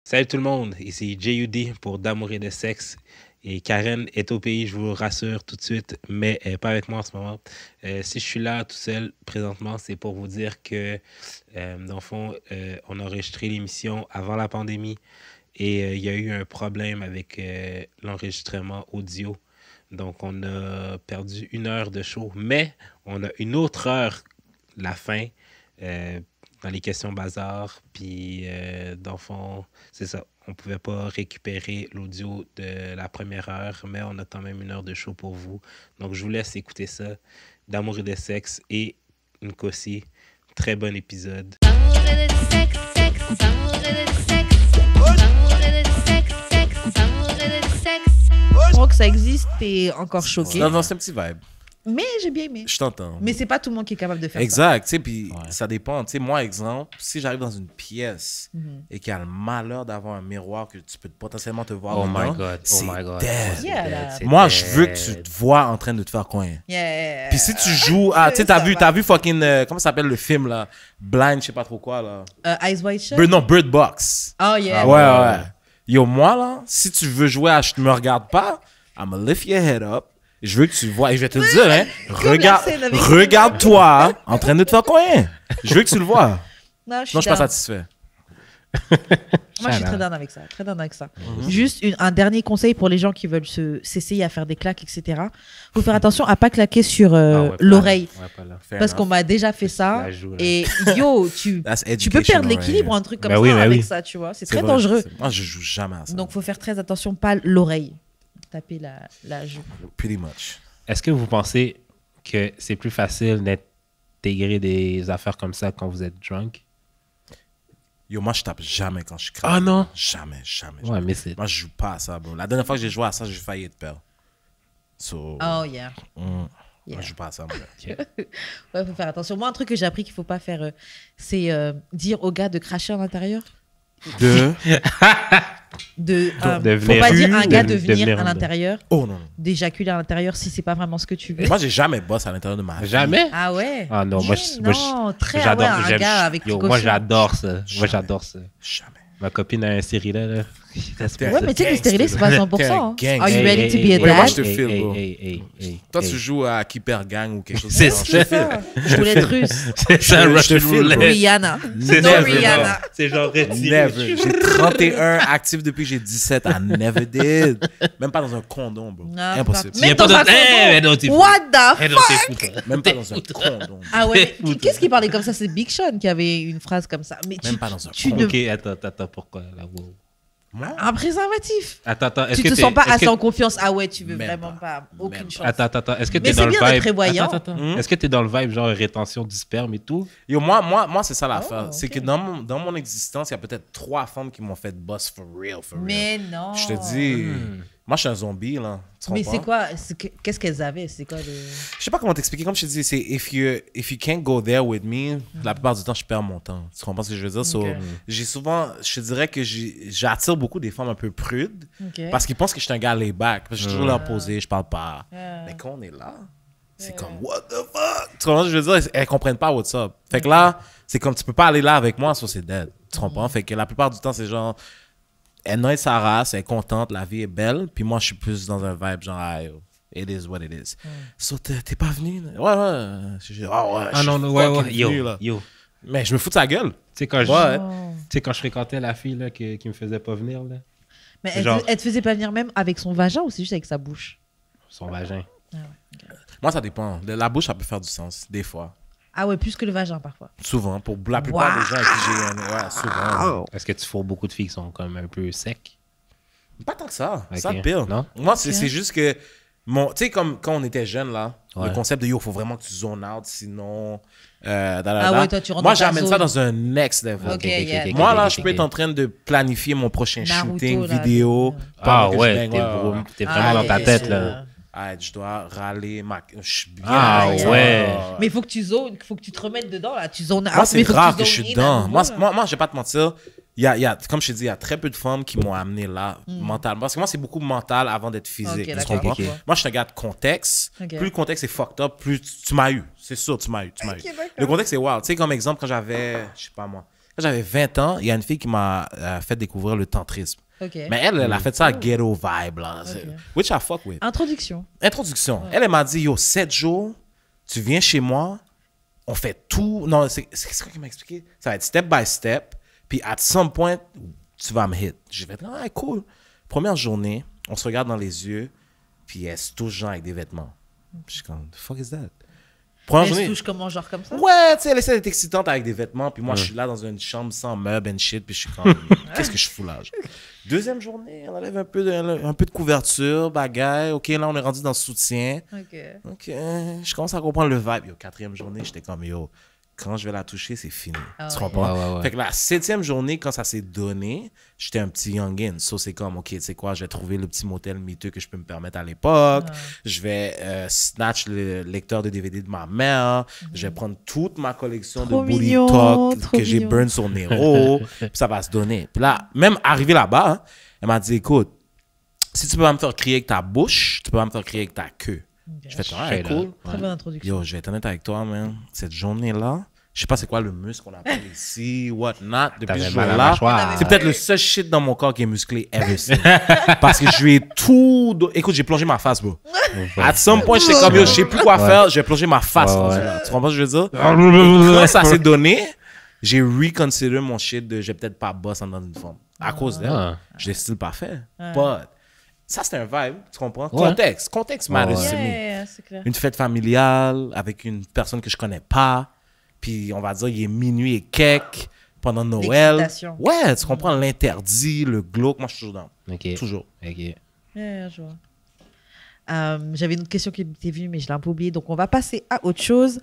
Salut tout le monde, ici JUD pour D'amour et de sexe. Et Karen est au pays, je vous rassure tout de suite, mais elle n'est pas avec moi en ce moment. Si je suis là tout seul présentement, c'est pour vous dire que, dans le fond, on a enregistré l'émission avant la pandémie et il y a eu un problème avec l'enregistrement audio. Donc, on a perdu 1 heure de show, mais on a une autre heure, la fin, dans les questions bazar. Puis, dans le fond, c'est ça. On ne pouvait pas récupérer l'audio de la première heure, mais on a quand même 1 heure de show pour vous. Donc, je vous laisse écouter ça. D'amour et de sexe et Nkosi. Très bon épisode. D'amour et de sexe, sexe, d'amour et de sexe, d'amour et de sexe, sexe, d'amour et de sexe. Je crois que ça existe, t'es encore choqué. Non, c'est un petit vibe. Mais j'ai bien aimé. Je t'entends. Mais c'est pas tout le monde qui est capable de faire Exact, tu sais, puis ça dépend. Tu sais, moi, exemple, si j'arrive dans une pièce et qu'il y a le malheur d'avoir un miroir que tu peux potentiellement te voir Oh dedans, my God, c'est oh my God. dead. C'est Yeah, dead, là. c'est Moi, dead. je veux que tu te vois en train de te faire coin. ça. Yeah. Puis si tu joues à, tu sais, t'as vu fucking, comment ça s'appelle le film, là? Blind, je sais pas trop quoi, là. Eyes Wide Shut? Non, Bird Box. Oh yeah. Ouais. Yo, moi, là, si tu veux jouer à Je ne me regarde pas, I'ma lift your head up. Je veux que tu vois, et je vais te le dire, hein, la scène avec- regarde-toi hein, en train de te faire coin. Je veux que tu le vois. Non, je Non, je suis pas down. satisfait. Moi, je suis très down avec ça. Très down avec ça. Juste un dernier conseil pour les gens qui veulent s'essayer à faire des claques, etc. Faut faire attention à pas claquer sur Ah ouais, pas l'oreille. là. Ouais, pas là. Fair Parce enough. qu'on m'a déjà fait ça. La joue, là. Et yo, tu That's peux education, perdre l'équilibre, right? un truc comme Ben ça oui, ben avec oui. ça, tu vois. C'est C'est très vrai, dangereux. Moi, je joue jamais à ça. Donc, faut faire très attention, pas l'oreille. Taper la joue. Pretty much. Est-ce que vous pensez que c'est plus facile d'intégrer des affaires comme ça quand vous êtes drunk? Yo, moi, je tape jamais quand je suis Ah non? Jamais. Ouais, mais c'est... Moi, je joue pas à ça, bro. La dernière fois que j'ai joué à ça, j'ai failli être père. So, Oh yeah. moi, Yeah. je joue pas à ça, moi. Ouais, faut faire attention. Moi, un truc que j'ai appris qu'il faut pas faire, c'est dire au gars de cracher à l'intérieur. De... de Faut venir- pas dire à un gars de de venir venir à en l'intérieur, Oh, non. d'éjaculer à l'intérieur si c'est pas vraiment ce que tu veux. Moi, j'ai jamais bossé à l'intérieur de ma vie. Jamais? Ah ouais. Ah non, moi, Non, très ouais, un j'aime- gars avec yo, petit moi, cochon. j'adore ça. Moi, Jamais. j'adore ça. Jamais. Ma copine a un stérilet, là. Ouais, mais tu sais que le stérilet, c'est pas 100%. T'es un Are you gangster. ready to be a Ouais, moi, dad? je te file, bro. Toi, tu joues à Keeper Gang ou quelque chose C'est comme ça. ça. Je te file. Je voulais être russe. C'est ça, Je te Russian file, roulette. bro. Rihanna. C'est No never, Rihanna. bro. C'est genre retiré. Never. J'ai 31 actifs depuis que j'ai 17. I never did. Même pas dans un condom, bro. Non, Impossible. Même dans un condom. condom. What the Eh non, fuck? t'es fou, toi. Même pas T'es dans un fou, toi. condom. Ah ouais, mais qu'est-ce qui parlait comme ça? C'est Big Sean qui avait une phrase comme ça. Mais Même pas dans un tu ne... Ok, attends, pourquoi là? Wow. Moi? Un préservatif. Attends, est-ce Tu que te t'es- sons pas est-ce assez que- en confiance. Ah ouais, tu veux Même vraiment pas. pas. Aucune Même chance. Attends, est-ce que Mais t'es c'est dans le bien d'être vibe? prévoyant. Attends. Est-ce que t'es dans le vibe genre rétention du sperme et tout? Yo, moi c'est ça l'affaire. Oh, C'est ok. que dans mon existence, il y a peut-être 3 femmes qui m'ont fait boss for real. Mais non. Je te dis, moi, je suis un zombie, là. Tu Mais comprends? c'est quoi? Qu'est-ce qu'elles avaient? C'est quoi le. Je sais pas comment t'expliquer. Comme je te dis, c'est if you can't go there with me, la plupart du temps, je perds mon temps. Tu comprends ce que je veux dire? So, Ok. j'ai souvent, je te dirais que j'attire beaucoup des femmes un peu prudes Ok. parce qu'ils pensent que je suis un gars laid back. Parce que je suis toujours là posé, je parle pas. Yeah. Mais quand on est là, c'est comme what the fuck? Tu comprends ce que je veux dire? Elles comprennent pas what's up. Fait que là, c'est comme tu peux pas aller là avec moi, ça c'est dead. Tu comprends? Fait que la plupart du temps, c'est genre, elle noie sa race, elle est contente, la vie est belle. Puis moi, je suis plus dans un vibe genre, ah, yo, it is what it is. So, t'es pas venu? Là? Ouais. Je dis, ah ouais, Ah je non, suis ouais, fucking venu, là. yo. Mais je me fous de sa gueule. Tu sais, quand je, Ouais. tu sais, quand je fréquentais la fille là, qui me faisait pas venir, là, Mais C'est genre- elle te faisait pas venir même avec son vagin ou c'est juste avec sa bouche? son vagin. Moi, ça dépend. La bouche, ça peut faire du sens, des fois. Ah ouais, plus que le vagin parfois. Souvent. Pour la plupart des gens avec qui j'ai un... Ouais, souvent. Est-ce que tu fourres beaucoup de filles qui sont comme un peu secs? Pas tant que ça. Ok. Ça, pire. Non? Moi, c'est juste que... Tu sais, comme quand on était jeune, là, Ouais. le concept de yo, faut vraiment que tu zones out, sinon. Ah ouais, toi, tu rentres Moi, dans ta j'amène ça zone. dans un next level. Ok, yeah. Moi, là, ok, je peux ok. être en train de planifier mon prochain Naruto, shooting là, vidéo. Ah pendant que je ouais, bang, t'es Ah, vraiment dans ta yeah, tête, c'est là. Ah, je dois râler ma... Je suis bien. Ah avec ça. ouais. Mais il faut que tu zones, faut que tu te remettes dedans là. Tu zones out, Moi, mais c'est faut rare tu que je zones suis in dedans. à nouveau, là. Moi, je vais pas te mentir. Comme je te dis, il y a très peu de femmes qui m'ont amené là, mentalement. Parce que moi, c'est beaucoup mental avant d'être physique. Ok, tu d'accord, comprends? ok. Moi, je te regarde contexte. Ok. Plus le contexte est fucked up, plus tu m'as eu. C'est sûr, tu m'as eu. d'accord. Le contexte est wild. Tu sais, comme exemple, quand j'avais, je sais pas moi, Quand j'avais 20 ans, il y a une fille qui m'a fait découvrir le tantrisme. Ok. Mais elle a fait ça à ghetto vibe, là. Which I fuck with. Introduction. Introduction. Elle m'a dit, yo, 7 jours, tu viens chez moi, on fait tout. Non, c'est quoi qu'il m'a expliqué? Ça va être step by step, puis at some point, tu vas me hit. J'ai fait, ah, cool. Première journée, on se regarde dans les yeux, puis elle se touche genre avec des vêtements. Je suis comme, the fuck is that? Première Elle se journée. touche comment, genre comme ça? Ouais, tu sais, elle essaie d'être excitante avec des vêtements, puis moi, je suis là dans une chambre sans meubles and shit, puis je suis comme, qu'est-ce que je fous là? Deuxième journée, on enlève un peu de couverture, bagaille. OK, là, on est rendu dans le soutien. OK, je commence à comprendre le vibe. Yo, quatrième journée, j'étais comme, yo, quand je vais la toucher, c'est fini. Tu comprends? Ouais. Fait que la septième journée, quand ça s'est donné, j'étais un petit youngin. So, c'est comme, OK, tu sais quoi, je vais trouver le petit motel miteux que je peux me permettre à l'époque. Je vais snatch le lecteur de DVD de ma mère. Je vais prendre toute ma collection Trop de Booty mignon, Talk trop que j'ai mignon. burn sur Nero. Puis ça va se donner. Puis là, même arrivé là-bas, hein, elle m'a dit, écoute, si tu peux pas me faire crier avec ta bouche, tu peux pas me faire crier avec ta queue. Je fais, ah, Straight cool. up. Très bonne introduction. Yo, je vais être honnête avec toi, man. Cette journée-là, je sais pas c'est quoi le muscle qu'on appelle ici, what not. Depuis T'avais ce mal à la jour-là, mâchoire. c'est peut-être le seul shit dans mon corps qui est musclé ever since. Parce que je lui ai tout... Écoute, j'ai plongé ma face, bro. À some point, j'étais comme, yo, je sais plus quoi faire, je vais plonger ma face. Ouais, rendu ouais. là. Tu comprends ce que je veux dire? Et quand ça s'est donné, j'ai reconsidéré mon shit de je vais peut-être pas boss en dans une forme. À cause d'elle, Ah. je l'ai still pas fait. But, ça, c'est un vibe, tu comprends? Contexte matters to me. Yeah, c'est clair. Une fête familiale avec une personne que je connais pas. Puis on va dire, il est minuit et quelques pendant Noël. L'excitation. Ouais, tu comprends l'interdit, le glauque. Moi, je suis toujours dans. OK. Toujours. OK. Yeah, je vois. J'avais une autre question qui m'était venue, mais je l'ai un peu oubliée. Donc, on va passer à autre chose.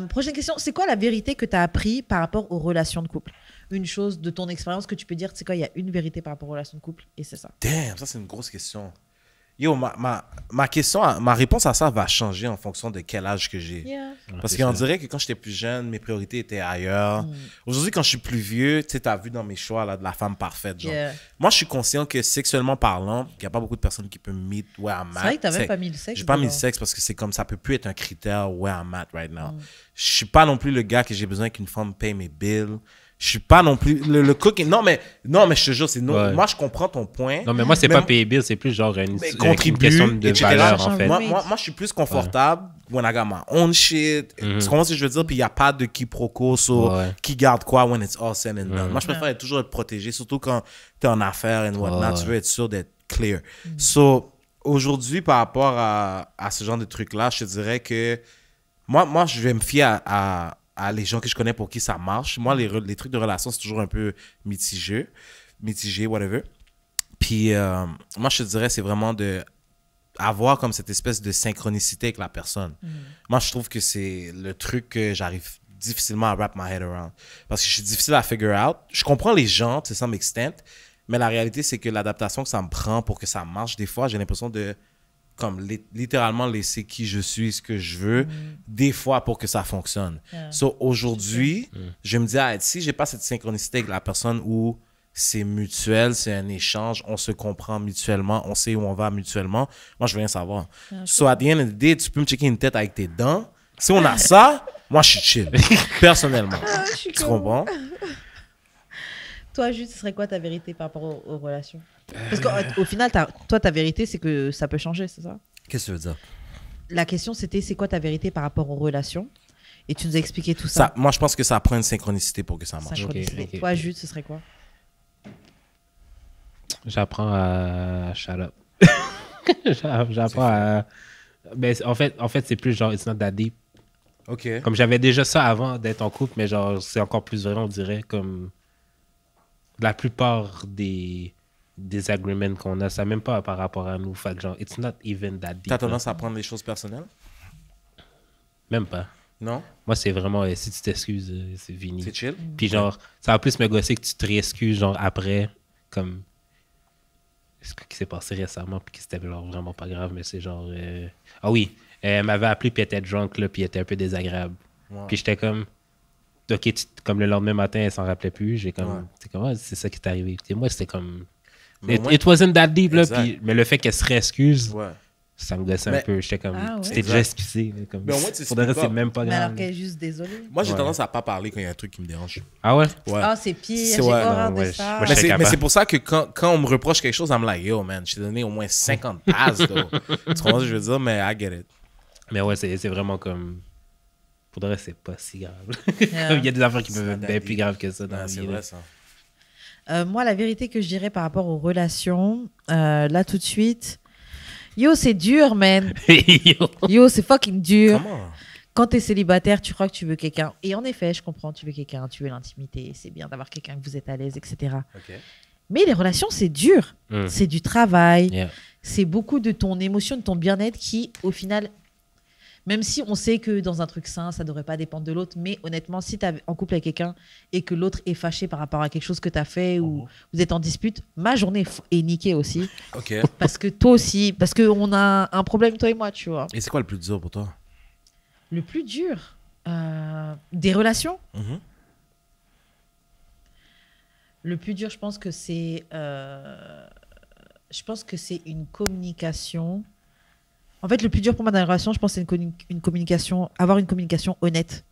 Prochaine question. C'est quoi la vérité que tu as appris par rapport aux relations de couple? Une chose de ton expérience que tu peux dire, c'est quoi, il y a une vérité par rapport aux relations de couple, et c'est ça. Damn, ça, c'est une grosse question. Yo, ma question, ma réponse à ça va changer en fonction de quel âge que j'ai. Parce c'est qu'on ça. dirait que quand j'étais plus jeune, mes priorités étaient ailleurs. Aujourd'hui, quand je suis plus vieux, tu sais, t'as vu dans mes choix là, de la femme parfaite. Genre. Yeah. Moi, je suis conscient que sexuellement parlant, il n'y a pas beaucoup de personnes qui peuvent me meet where I'm at. C'est vrai que t'as même C'est- pas mis le sexe. J'ai pas mis le dedans. sexe parce que c'est comme ça peut plus être un critère where I'm at right now. Je suis pas non plus le gars que j'ai besoin qu'une femme paye mes bills. Je suis pas non plus le cooking. Non mais je te jure c'est non. Ouais. Moi je comprends ton point. Non, mais moi, c'est Mais pas moi- payer bill, c'est plus genre une contribue, question de etc. valeur, en fait. Moi- Moi, je suis plus confortable when I got my own shit. Tu comprends ce que je veux dire? Puis il n'y a pas de quiproquo sur Ouais. qui garde quoi when it's all said and done. Moi, je préfère Ouais. être toujours être protégé, surtout quand tu es en affaires and whatnot. Ouais. Tu veux être sûr d'être clear. So, aujourd'hui, par rapport à ce genre de trucs-là, je te dirais que moi je vais me fier à les gens que je connais pour qui ça marche. Moi, les trucs de relation, c'est toujours un peu mitigé, whatever. Puis, moi, je te dirais, c'est vraiment de avoir comme cette espèce de synchronicité avec la personne. Moi, je trouve que c'est le truc que j'arrive difficilement à wrap my head around. Parce que je suis difficile à figure out. Je comprends les gens, to some extent, mais la réalité, c'est que l'adaptation que ça me prend pour que ça marche, des fois, j'ai l'impression de comme littéralement laisser qui je suis, ce que je veux, des fois pour que ça fonctionne. So, aujourd'hui, je me dis, ah, si j'ai pas cette synchronicité avec la personne où c'est mutuel, c'est un échange, on se comprend mutuellement, on sait où on va mutuellement, moi, je veux rien savoir. So, at the end of the day, tu peux me checker une tête avec tes dents. Si on a ça, moi, je suis chill, personnellement. Tu comprends? Toi, juste, ce serait quoi ta vérité par rapport aux relations? Parce qu'au final, toi, ta vérité, c'est que ça peut changer, c'est ça? Qu'est-ce que tu veux dire? La question, c'était c'est quoi ta vérité par rapport aux relations? Et tu nous as expliqué tout ça. Moi, je pense que ça prend une synchronicité pour que ça marche. Synchronicité. Ok. Toi, Jude, ce serait quoi? J'apprends à shut up. J'apprends à... Ben, en fait, c'est plus genre, it's not that deep. OK. Comme j'avais déjà ça avant d'être en couple, mais genre, c'est encore plus vrai, on dirait, comme la plupart des agreements qu'on a, ça même pas par rapport à nous. Fait que genre, it's not even that deep. T'as là. tendance à prendre les choses personnelles? Même pas. Non? Moi, c'est vraiment, si tu t'excuses, c'est fini. C'est chill? Puis genre, ça va plus me gosser que tu te réexcuses, genre, après, comme... Ce qui s'est passé récemment, puis qui c'était genre vraiment pas grave, mais c'est genre... Ah oui, elle m'avait appelé, puis elle était drunk, là, puis elle était un peu désagréable. Ouais. Puis j'étais comme... OK, comme le lendemain matin, elle s'en rappelait plus. J'ai comme... Ouais. C'est comme, ah, c'est ça qui t'est arrivé. Et moi, c'était comme... Mais au moins- It wasn't that deep, là. Exact. Puis, mais le fait qu'elle se réexcuse, Ouais. Ça me gossait un Mais- peu. J'étais comme, Ah ouais? tu t'es Exact. déjà excusé. là, Comme, Mais au moins, tu pour de vrai, speak c'est up. même pas Mais alors grave. qu'elle est juste désolée. Moi, j'ai Ouais. tendance à pas parler quand il y a un truc qui me dérange. Ah ouais? Ouais. Ah, c'est pire. C'est J'ai ouais, horreur non, de ouais, ça. moi, Mais je serais c'est, mais capable. c'est pour ça que quand on me reproche quelque chose, I'm like, yo, man, je t'ai donné au moins 50 passes, though. Tu comprends ce que je veux dire? Mais I get it. Mais ouais, c'est vraiment comme. Pour de vrai, c'est pas si grave. Yeah. Il y a des affaires qui peuvent C'est être bien daddy. plus graves que ça dans Ouais, la c'est vie. vrai, là. ça. Moi, la vérité que je dirais par rapport aux relations, là tout de suite, yo, c'est dur, man. Yo. Yo, c'est fucking dur. Comment? Quand t'es célibataire, tu crois que tu veux quelqu'un. Et en effet, je comprends, tu veux quelqu'un, tu veux l'intimité, c'est bien d'avoir quelqu'un que vous êtes à l'aise, etc. OK. Mais les relations, c'est dur. Mm. C'est du travail. Yeah. C'est beaucoup de ton émotion, de ton bien-être qui, au final, même si on sait que dans un truc sain, ça ne devrait pas dépendre de l'autre, mais honnêtement, si tu es en couple avec quelqu'un et que l'autre est fâché par rapport à quelque chose que tu as fait ou vous êtes en dispute, ma journée est niquée aussi. OK. Parce que toi aussi, parce qu'on a un problème, toi et moi, tu vois. Et c'est quoi le plus dur pour toi? Le plus dur, des relations. Mhm. Le plus dur, je pense que c'est une communication. En fait, le plus dur pour moi dans la relation, je pense que c'est une communication, avoir une communication honnête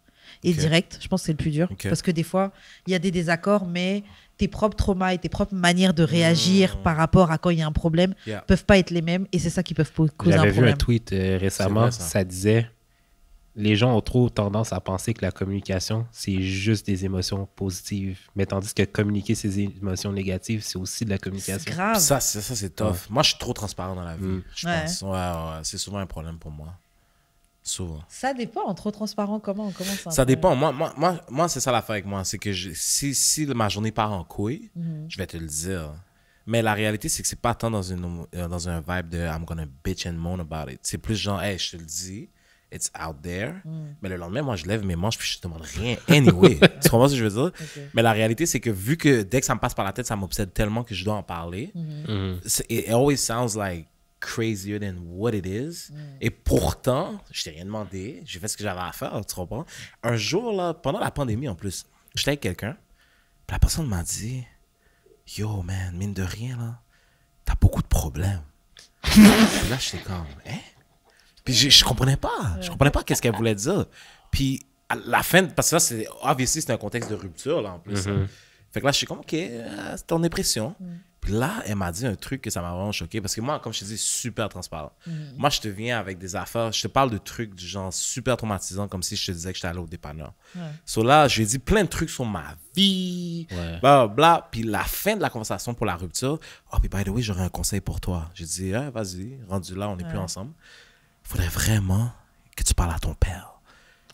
et Ok. directe. Je pense que c'est le plus dur. Ok. Parce que des fois, il y a des désaccords, mais tes propres traumas et tes propres manières de réagir par rapport à quand il y a un problème Yeah. peuvent pas être les mêmes et c'est ça qui peut causer un J'avais vu un problème. tweet récemment, C'est vrai, ça. ça disait les gens ont trop tendance à penser que la communication, c'est juste des émotions positives. Mais tandis que communiquer ses émotions négatives, c'est aussi de la C'est communication. grave. Ça, c'est tough. Moi, je suis trop transparent dans la vie, Mm. je Ouais. pense. Ouais. C'est souvent un problème pour moi. Souvent. Ça dépend, en trop transparent, comment ça Ça dépend. Moi c'est ça l'affaire avec moi. C'est que si ma journée part en couille, je vais te le dire. Mais la réalité, c'est que c'est pas tant dans un vibe de I'm gonna bitch and moan about it. C'est plus genre, hey, je te le dis, it's out there. Mais le lendemain, moi, je lève mes manches puis je te demande rien anyway. Tu comprends ce que je veux dire? Ok. Mais la réalité, c'est que vu que dès que ça me passe par la tête, ça m'obsède tellement que je dois en parler. Mhm. It always sounds like crazier than what it is. Et pourtant, je t'ai rien demandé. J'ai fait ce que j'avais à faire, tu comprends? Un jour, là, pendant la pandémie en plus, j'étais avec quelqu'un. Puis la personne m'a dit, yo, man, mine de rien, là, t'as beaucoup de problèmes. Puis là, j'étais comme, hein? Puis je comprenais pas. Je comprenais pas qu'est-ce qu'elle voulait dire. Puis à la fin, parce que là, c'est un contexte de rupture, là, en plus. hein. Fait que là, je suis comme, OK, c'est ton dépression. Puis là, elle m'a dit un truc que ça m'a vraiment choqué. Parce que moi, comme je te dis, super transparent. Moi, je te viens avec des affaires, je te parle de trucs du genre super traumatisants, comme si je te disais que j'étais allé au dépanneur. Ouais. So là, je lui ai dit plein de trucs sur ma vie, Ouais. bla. Puis la fin de la conversation pour la rupture, oh, puis by the way, j'aurais un conseil pour toi. J'ai dit, ah, vas-y, rendu là, on n'est plus ensemble. Il faudrait vraiment que tu parles à ton père.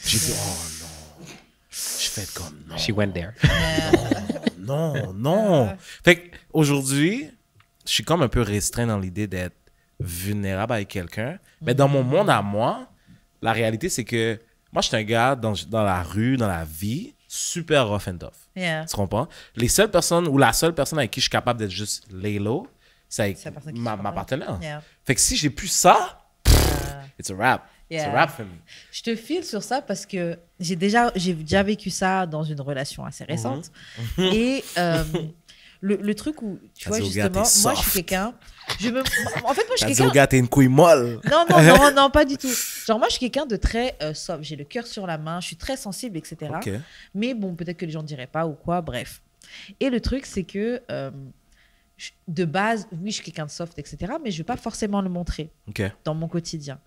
J'ai dit, oh non. Je fais comme non. She went there. Non. Fait qu'aujourd'hui, je suis comme un peu restreint dans l'idée d'être vulnérable avec quelqu'un. Mais dans mon monde à moi, la réalité, c'est que moi, je suis un gars dans la rue, dans la vie, super rough and tough. Yeah. Tu comprends? Les seules personnes ou la seule personne avec qui je suis capable d'être juste lay low, c'est avec C'est la personne qui ma supporte. partenaire. Yeah. Fait que si j'ai plus ça, it's a wrap. It's a Yeah. wrap for me. Je te file sur ça parce que j'ai déjà vécu ça dans une relation assez récente. Et le truc où, tu T'as vois, dit au gars, justement, t'es moi, je suis soft. quelqu'un. En fait, moi, je suis T'as dit quelqu'un. au gars, t'es une couille molle. Non, pas du tout. Genre, moi, je suis quelqu'un de très soft. J'ai le cœur sur la main, je suis très sensible, etc. OK. Mais bon, peut-être que les gens ne diraient pas ou quoi, bref. Et le truc, c'est que de base, oui, je suis quelqu'un de soft, etc. Mais je ne vais pas forcément le montrer OK. dans mon quotidien.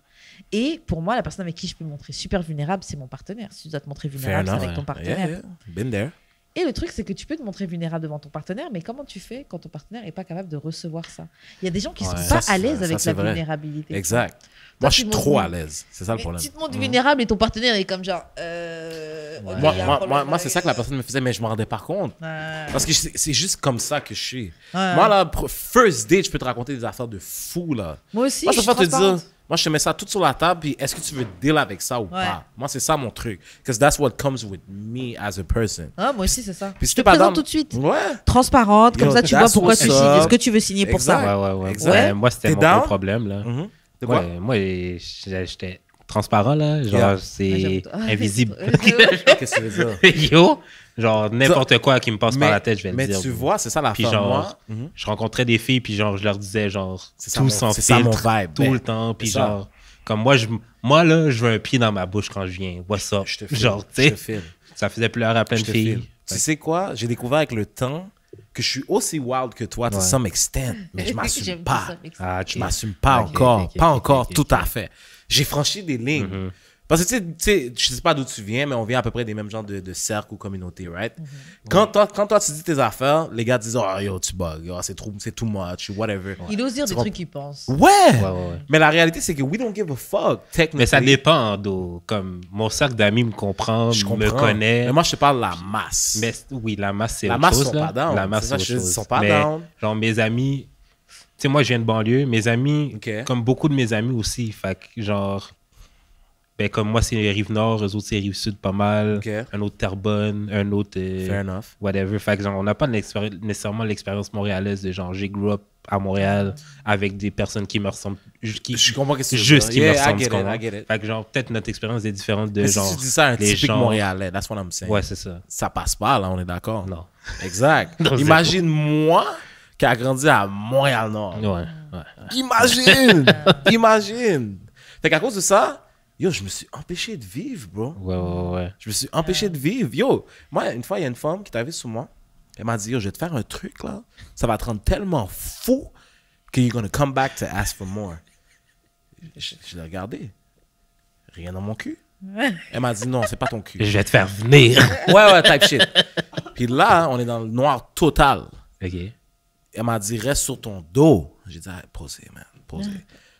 Et pour moi, la personne avec qui je peux me montrer super vulnérable, c'est mon partenaire. Si tu dois te montrer Fair vulnérable, c'est enough. avec ton partenaire. Yeah. Been there. Et le truc, c'est que tu peux te montrer vulnérable devant ton partenaire, mais comment tu fais quand ton partenaire n'est pas capable de recevoir ça? Il y a des gens qui ne Ouais. sont pas Ça, à l'aise ça, avec c'est la vrai. vulnérabilité. Exact. Toi, Moi, je tu suis te trop montres- à l'aise. C'est ça le Mais problème. tu te montres vulnérable et ton partenaire est comme genre. ok, Moi, il y a un moi, problème moi, moi, c'est avec- ça que la personne me faisait, mais je me rendais pas compte. Ouais. Parce que c'est juste comme ça que je suis. Ouais. Moi, là, first date, je peux te raconter des affaires de fou, là. Moi aussi, Moi, je je suis préfère te dire, transparente. moi, je te mets ça tout sur la table, puis est-ce que tu veux deal avec ça ou pas? Moi, c'est ça mon truc. Because that's what comes with me as a person. Ah, moi aussi, c'est ça. Puis Je si te t'es pas présente dans- tout de suite. Ouais. Transparente, comme Yo, ça tu vois that's pourquoi what's tu signes. up. Est-ce que tu veux signer pour Exact. ça? Ouais. Exact. Ouais, moi, c'était T'es mon down? gros problème, là. Mhm. De quoi? Ouais, moi, j'étais transparent, là. Genre, Yeah. c'est Ah, j'aime- invisible. Qu'est-ce que tu veux dire? Yo, genre, n'importe quoi qui me passe par la tête, je vais le mais dire. tu vois, c'est ça la Puis fin. genre, Moi, je rencontrais des filles, puis genre, je leur disais, genre, C'est ça tout mon- sans c'est ça mon filtre, vibe, tout ben, le temps. Puis c'est ça. genre, comme moi, là, je veux un pied dans ma bouche quand je viens. What's up? je te file. Genre, tu Je te sais, file. ça faisait pleurer à plein Je de te filles. file. Tu sais quoi? J'ai découvert avec le temps que je suis aussi wild que toi, to Ouais. some extent, mais je m'assume J'aime pas. ça, mec. Ah, Je m'assume pas Ok, encore. ok, Pas ok, encore, ok, tout ok. à fait. J'ai franchi des lignes. Mhm. Parce que tu sais, je sais pas d'où tu viens, mais on vient à peu près des mêmes genres de cercles ou communautés, right? Quand toi, tu dis tes affaires, les gars disent, oh, yo, tu bugs, yo, c'est too much, whatever. Il ose dire des Tu trucs qu'il pense. Ouais! Ouais. Mais la réalité, c'est que we don't give a fuck, technically. Mais ça dépend, d'où. Comme mon cercle d'amis me comprend, Je me comprends. connaît. Mais moi, je te parle de la masse. Mais oui, la masse, c'est La autre masse chose. sont là. pas down. La masse, C'est ça c'est que autre je dis, chose. ils sont pas Mais, down. genre, mes amis... Tu sais, moi, je viens de banlieue. Mes amis, Ok. comme beaucoup de mes amis aussi, fait que, genre... Ben, comme moi, c'est Rive-Nord, eux autres, c'est Rive-Sud pas mal. Ok. Un autre Terrebonne, un autre... Fair enough. whatever. Fait que, genre, on n'a pas nécessairement l'expérience montréalaise de genre, j'ai grow up à Montréal avec des personnes qui me ressemblent... Je comprends ce que tu veux Juste dire. qui me Yeah, ressemblent, I tu get it, comprends? I get it. Fait que, genre, peut-être notre expérience est différente de Mais genre... si tu dis ça à un les typique gens- Montréalais, that's what I'm saying. Ouais, c'est ça. Ça passe pas, là, on est d'accord. Non. Exact. Non, Imagine moi qui a grandi à Montréal-Nord. Ouais. Imagine! Imagine! Fait qu'à cause de ça, yo, je me suis empêché de vivre, bro. Ouais. Je me suis empêché de vivre. Yo, moi, une fois, il y a une femme qui est arrivée sur moi. Elle m'a dit, yo, je vais te faire un truc, là. Ça va te rendre tellement fou que you're gonna come back to ask for more. Je l'ai regardé. Rien dans mon cul. Elle m'a dit, non, c'est pas ton cul. Je vais te faire venir. Ouais, type shit. Puis là, on est dans le noir total. OK. Elle m'a dit, reste sur ton dos. J'ai dit, ah, posez, man, posez. Là,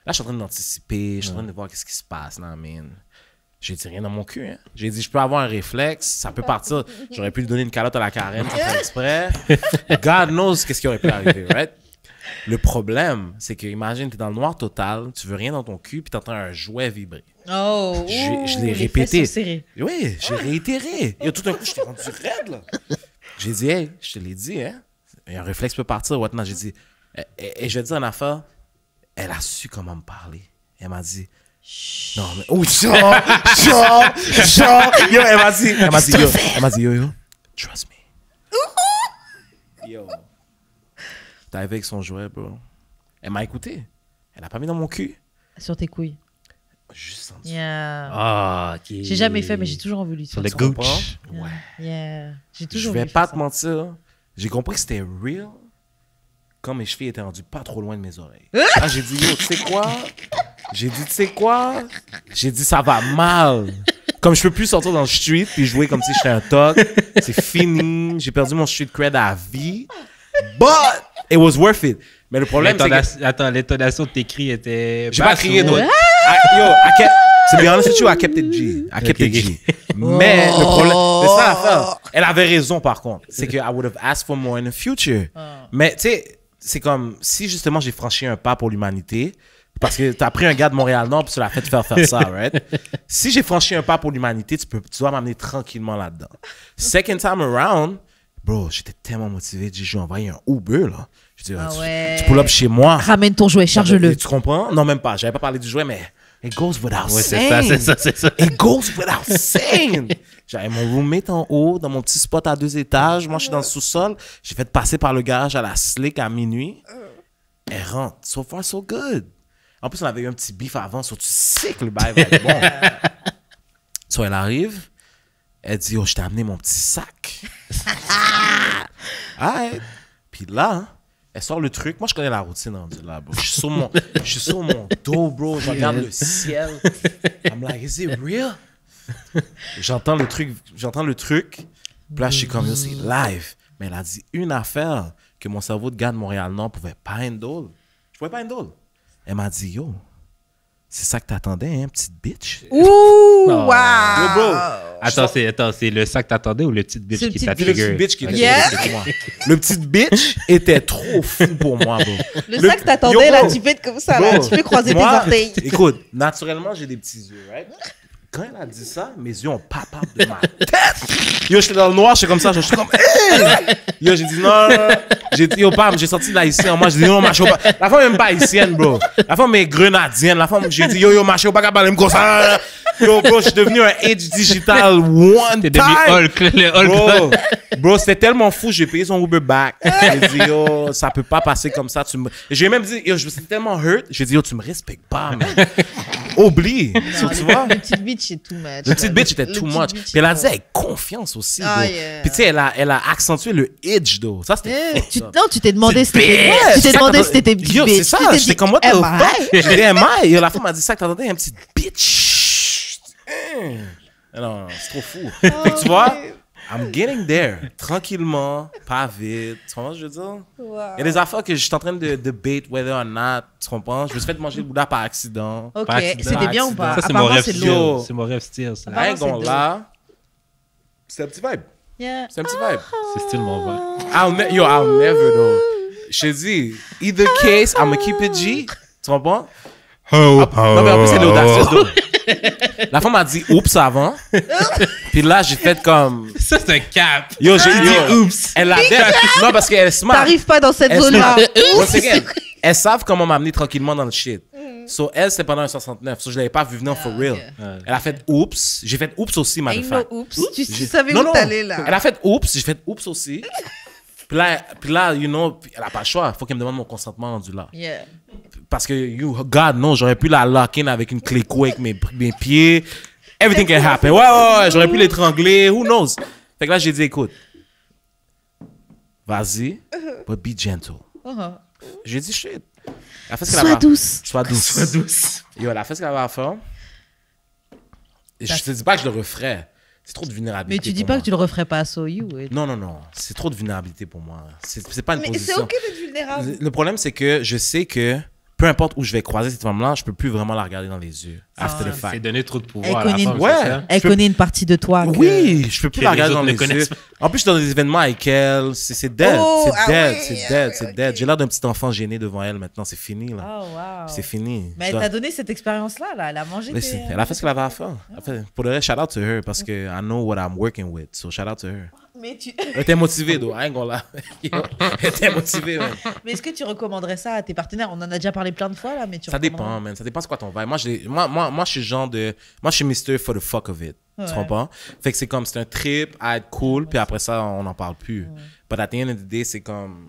je suis en train d'anticiper, je suis en train de voir qu'est-ce qui se passe, là, man. J'ai dit rien dans mon cul, hein. J'ai dit, je peux avoir un réflexe, ça peut partir. J'aurais pu lui donner une calotte à la Karen, sans faire exprès. God knows qu'est-ce qui aurait pu arriver, right? Le problème, c'est que, imagine, t'es dans le noir total, tu veux rien dans ton cul, puis t'entends un jouet vibrer. Oh, Je l'ai les répété. fesses sont serrées. Oui, j'ai réitéré. Et tout d'un coup, j'étais rendu raide, là. J'ai dit, hey, je te l'ai dit, hein. Et un réflexe peut partir, whatnot. J'ai dit, et je vais te dire une affaire. Elle a su comment me parler. Elle m'a dit, non, mais, oh, genre, yo, elle m'a dit, yo, trust me. Yo. T'es avec son jouet, bro. Elle m'a écouté. Elle a pas mis dans mon cul. Sur tes couilles. Juste en dessous. Yeah. Ah, OK. J'ai jamais fait, mais j'ai toujours voulu. Sur le ça. gooch. comprends? Ouais. Yeah. J'ai Je toujours vais voulu pas faire te ça. mentir. J'ai compris que c'était real quand mes chevilles étaient rendues pas trop loin de mes oreilles. Là, j'ai dit, yo, tu sais quoi? J'ai dit, tu sais quoi? J'ai dit, ça va mal. Comme je peux plus sortir dans le street puis jouer comme si j'étais un toc. C'est fini. J'ai perdu mon street cred à vie. But it was worth it. Mais le problème, c'est que... Attends, l'intonation de tes cris était... J'ai pas basse crié, ou- non. Yo, to be honest with you, I kept it G. I kept it G. Mais le problème, c'est ça l'affaire. Elle avait raison, par contre. C'est que I would have asked for more in the future. Mais tu sais, c'est comme si justement j'ai franchi un pas pour l'humanité, parce que t'as pris un gars de Montréal-Nord puis tu l'as fait faire ça, right? Si j'ai franchi un pas pour l'humanité, tu dois m'amener tranquillement là-dedans. Second time around, bro, j'étais tellement motivé. J'ai envoyé un Uber, là. Je dis, ouais. tu pull up chez moi. Ramène ton jouet, charge-le. Tu comprends? Non, même pas. J'avais pas parlé du jouet, mais it goes without Ouais, saying. c'est ça. It goes without saying. J'avais mon roommate en haut, dans mon petit spot à 2 étages. Moi, je suis dans le sous-sol. J'ai fait passer par le garage à la Slick à minuit. Elle rentre. So far, so good. En plus, on avait eu un petit bif avant. So, tu sais que le bail va être bon. So, elle arrive. Elle dit, oh, je t'ai amené mon petit sac. Alright. Puis là, elle sort le truc. Moi, je connais la routine rendue là, bro. Je suis sur mon dos, bro. Je regarde le ciel. I'm like, is it real? J'entends le truc. Puis là, je suis comme, yo, c'est live. Mais elle a dit une affaire que mon cerveau de gars de Montréal-Nord pouvait pas handle. Je pouvais pas handle. Elle m'a dit, yo, c'est ça que t'attendais, hein, petite bitch? Ouh, Oh. wow. Yo, bro. Attends, c'est le sac que t'attendais ou le petit bitch C'est le qui petit t'a Puis le trigger? petit bitch qui était Yeah. trop pour moi. Le petit bitch était trop fou pour moi, bro. Le sac que t'attendais, Yo, là, bro. tu peux être comme ça, là. Bro, Tu peux croiser tes moi, orteils. Écoute, naturellement, j'ai des petits yeux, right? Quand elle a dit ça, mes yeux ont pas de ma tête. Yo, j'étais dans le noir, j'étais comme ça, je suis comme, hey! Yo, j'ai dit non. J'ai dit, yo, Pam, j'ai sorti de l'haïtien. Moi, j'ai dit, non, macho, pas. La femme est même pas haïtienne, bro. La femme est grenadienne. La femme, j'ai dit, yo, macho, pas capable de me comme ça. Yo, bro, je suis devenu un age digital one T'es time. devenu Hulk, le Hulk. Bro, c'était tellement fou, j'ai payé son Uber back. J'ai dit, yo, ça peut pas passer comme ça. J'ai même dit, yo, je me suis tellement hurt. J'ai dit, yo, tu me respectes pas, man. Oublie. Non, Tu vois? le petite bitch est too much. Le petite bitch était Le too petite much. bitch Puis elle a est dit trop. avec confiance aussi, Ah, bro. yeah. Puis tu sais, elle a accentué le edge, though. Ça, c'était fort, ça. Non, tu t'es demandé si t'étais bitch. tu t'es demandé si t'étais petite Yo, bitch. c'est ça. Tu t'es J'étais dit, comme, what the am fuck? I? J'ai dit, am I? Yo, la femme m'a dit ça, que t'entendais un petit bitch. Non, c'est trop fou. Fait que tu vois, I'm getting there. Tranquillement, pas vite. Tu comprends ce que je veux dire? Il y a des affaires que je suis en train de debate whether or not. Tu comprends? Je me suis fait manger le Bouddha par accident. Ok, Par accident. c'était bien ou pas? Ça, c'est mon Apparemment, rêve c'est style. lourd. C'est mon rêve style, ça. Ah, Hein, c'est gon dope. là. C'est un petit vibe. Yeah. C'est un petit vibe. C'est style mon vibe. I'll never though. Je te dis, either case, I'm gonna keep it G. Tu comprends? Non, mais en plus, elle est audacieuse, though. La femme m'a dit oups avant. Puis là, j'ai fait comme. Ça, c'est un cap. Yo, j'ai dit Yo. oups. Elle l'avait. Non, parce qu'elle est smart. T'arrives pas dans cette Elle est zone-là. smart. Once again, elles savent comment m'amener tranquillement dans le shit. So, elle, c'était pendant un 69. So, je l'avais pas vu venir for real. Elle a fait oups. J'ai fait oups aussi, ma Ain't femme. no oops. Tu savais Non, où non. t'allais là. Elle a fait oups. J'ai fait oups aussi. Puis là, you know, elle a pas le choix. Faut qu'elle me demande mon consentement rendu là. Yeah. Parce que, God, non, j'aurais pu la lock in avec une clé couée avec mes pieds. Everything can happen. Ouais, j'aurais pu l'étrangler. Who knows? Fait que là, j'ai dit, écoute, vas-y, but be gentle. J'ai dit, shit. Elle a fait ce qu'elle Sois avait à- douce. Sois douce. Sois douce. Yo, elle a fait ce qu'elle avait à faire. Et je te dis pas que je le referais. C'est trop de vulnérabilité. Mais tu dis pour pas moi. que tu le referais pas à So You. Non. C'est trop de vulnérabilité pour moi. C'est pas une Mais position. c'est ok d'être vulnérable. Le problème, c'est que je sais que peu importe où je vais croiser cette femme-là, je peux plus vraiment la regarder dans les yeux. After the C'est fact. donner trop de pouvoir Elle à la connaît- femme, Ouais. c'est ça? Elle peux- connaît une partie de toi. que- Oui, je peux plus que la les regarder autres dans ne les connaissent yeux. En plus, je suis dans des événements avec elle. C'est dead. Oh, c'est ah dead. ouais, C'est dead. ok. C'est dead. J'ai l'air d'un petit enfant gêné devant elle maintenant. C'est fini, là. Oh, wow. C'est fini. Mais Je elle dois- t'a donné cette expérience-là, là. Elle a mangé Mais tes- c'est- Elle a fait ce qu'elle avait à faire. Elle fait- Pour le reste, shout out to her parce que I know what I'm working with. So shout out to her. Mais, tu... Elle était motivée, though. I ain't gonna lie. Elle était motivée, man. Mais est-ce que tu recommanderais ça à tes partenaires? On en a déjà parlé plein de fois, là, mais tu Ça recommanderais- dépend, man. Ça dépend c'est quoi ton vibe. Moi, je suis le genre de... Moi, je suis Mr. for the fuck of it. Ouais. Tu comprends? Fait que c'est comme, c'est un trip à être cool, puis après ça, on n'en parle plus. But at the end of the day, c'est comme...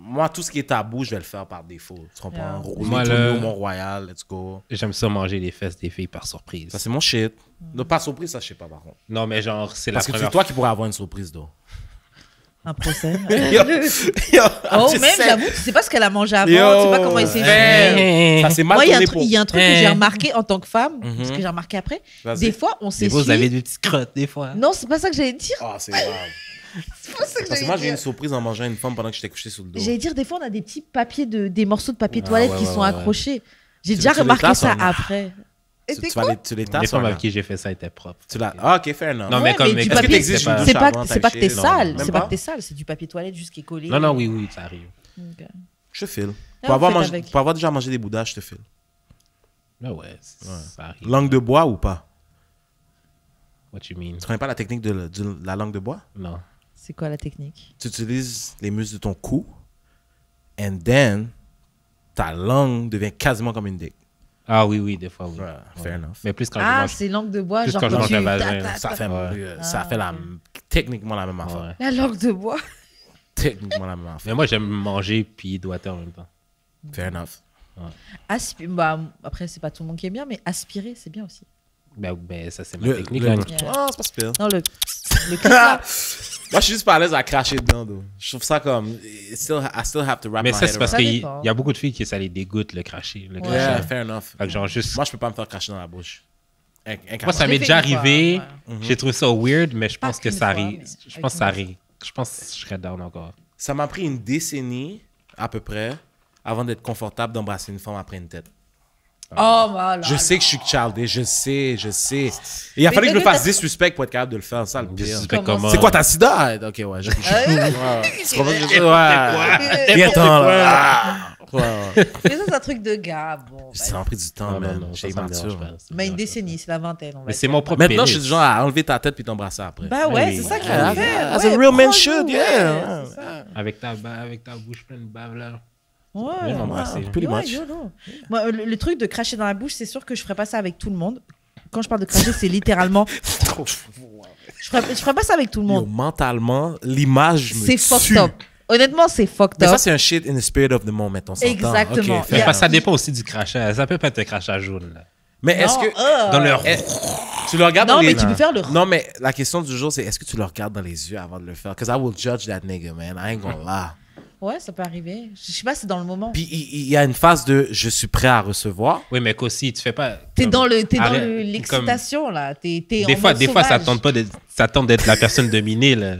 Moi, tout ce qui est tabou, je vais le faire par défaut. Tu comprends? Yeah. Rouler Moi, tout le- le Mont-Royal, let's go. J'aime ça manger les fesses des filles par surprise. Ça, c'est mon shit. Ne pas surprise, ça, je sais pas, par contre. Non, mais genre, c'est la Parce que c'est première toi qui pourrais avoir une surprise, though. Un procès. Yo, I'm Oh, just même, saying. j'avoue, tu sais pas ce qu'elle a mangé avant, Yo, tu sais pas comment il s'est fait. Ça, c'est mal Moi, il y a un tourné truc- pour... il y a un truc que j'ai remarqué en tant que femme, parce que j'ai remarqué après. Vas-y. Des fois, on Des s'essuie. fois, vous avez des petites crottes, des fois. Non, c'est pas ça que j'allais dire. Ah, c'est grave. C'est pas ça que Parce que j'allais moi, j'ai eu dire. une surprise en mangeant une femme pendant que j'étais couché sous le dos. J'allais dire, des fois, on a des petits papiers, des morceaux de papier Ah, toilette ouais, qui ouais, sont ouais. accrochés. J'ai Tu- déjà tu les remarqué tasses ça en main. après. Et Tu c'est vas quoi? les, tu les Les tasses femmes en avec main. qui j'ai fait ça étaient propres. Tu l'as... Ah, ok, fair enough. Non, Ouais, mais comme. mais mais du qu'est-ce que papier, t'existes c'est pas? pas- C'est pas, avant, c'est pas que t'es taché, non, sale, même c'est pas pas. que t'es sale, c'est du papier toilette juste qui est collé. Non, non, oui, oui, ça arrive. Ok. Je te file. Ah, Pour avoir, faites mangé- avec. pour avoir déjà mangé des bouddhas, je te file. Ah ouais, ça arrive. Langue de bois ou pas? What you mean? Tu connais pas la technique de la langue de bois? Non. C'est quoi la technique? Tu utilises les muscles de ton cou, and then, ta langue devient quasiment comme une dick. Ah oui, oui, des fois, oui. Ouais, fair Ouais. enough. Mais plus quand je Ah, mange. c'est langue de bois, Plus genre quand je quand mange tu... le vagin, ta- Ça ta- fait, Ouais. ça fait techniquement la même affaire. Ouais. La langue de bois. Techniquement la même affaire. Mais moi, j'aime manger puis doigter en même temps. Fair enough. Bah, après, c'est pas tout le monde qui aime bien, mais aspirer, c'est bien aussi. Ben, ça, c'est ma technique. le- là. Ah, c'est pas super. Non, le clic là. Moi, je suis juste pas à l'aise à cracher dedans, though. Je trouve ça comme... I still have to wrap Mais my ça, head c'est parce Ça qu'il dépend. y a beaucoup de filles qui ça les dégoûte, le cracher. Le around. cracher. Yeah, fair enough. Fait que genre juste... Moi, je peux pas me faire cracher dans la bouche. Moi, ça Je m'est l'ai déjà fait une fois, arrivé. ouais. J'ai trouvé ça weird, mais je Pas pense que qu'une ça fois, arrive. mais Je pense que ça avec une arrive. Je pense que je serais down encore. Ça m'a pris une décennie, à peu près, avant d'être confortable d'embrasser une femme après une tête. Oh, voilà. Je sais que je suis childish, je sais. Et il a fallu que je me fasse disrespect pour être capable de le faire, ça, le pire. Disrespect Comment comment? C'est quoi ta sida? Ok, ouais, je... Ouais. Tu comprends ce que je veux dire? Ouais. Viens-t'en, là. Ouais, ouais. Mais ça, c'est un truc de gars. Bon, Ça m'a pris du temps, man. J'ai ça me dérange immature. pas, ça me mais une dérange décennie, c'est la vingtaine. On va Mais c'est dire. mon propre Maintenant, je pénis. suis du genre à enlever ta tête puis t'embrasser après. Bah ouais, Oui. c'est ça qu'il faut Yeah, faire. as Ouais, a real man prends-le, should, ouais, yeah. c'est ça. Avec ta bouche pleine de bave, là. Ouais, Viens m'embrasser. Pretty ouais, much. YOLO. Moi, le truc de cracher dans la bouche, c'est sûr que je ferais pas ça avec tout le monde. Quand je parle de cracher, c'est littéralement. Je ferais pas ça avec tout le Yo, monde. mentalement, l'image me C'est tue. fucked up. Honnêtement, c'est fucked Mais up. ça, c'est un shit in the spirit of the moment, on s'entend. Exactement. Ok, Il y Mais a- pas, ça dépend aussi du crachat. Ça peut pas être un crachat jaune, là. Mais est-ce Non, que... Dans le... Tu le regardes Non, dans mais les... tu peux faire le. Non, mais la question du jour, c'est est-ce que tu le regardes dans les yeux avant de le faire? Because I will judge that nigga, man. I ain't gonna lie. Ouais, ça peut arriver. Je sais pas, c'est dans le moment. Puis il y a une phase de je suis prêt à recevoir. Oui, mais qu'aussi, tu fais pas... T'es comme- dans Arrête, l'excitation, là. T'es Des en fois, mode des fois, ça sauvage. tente d'être la personne dominée, là.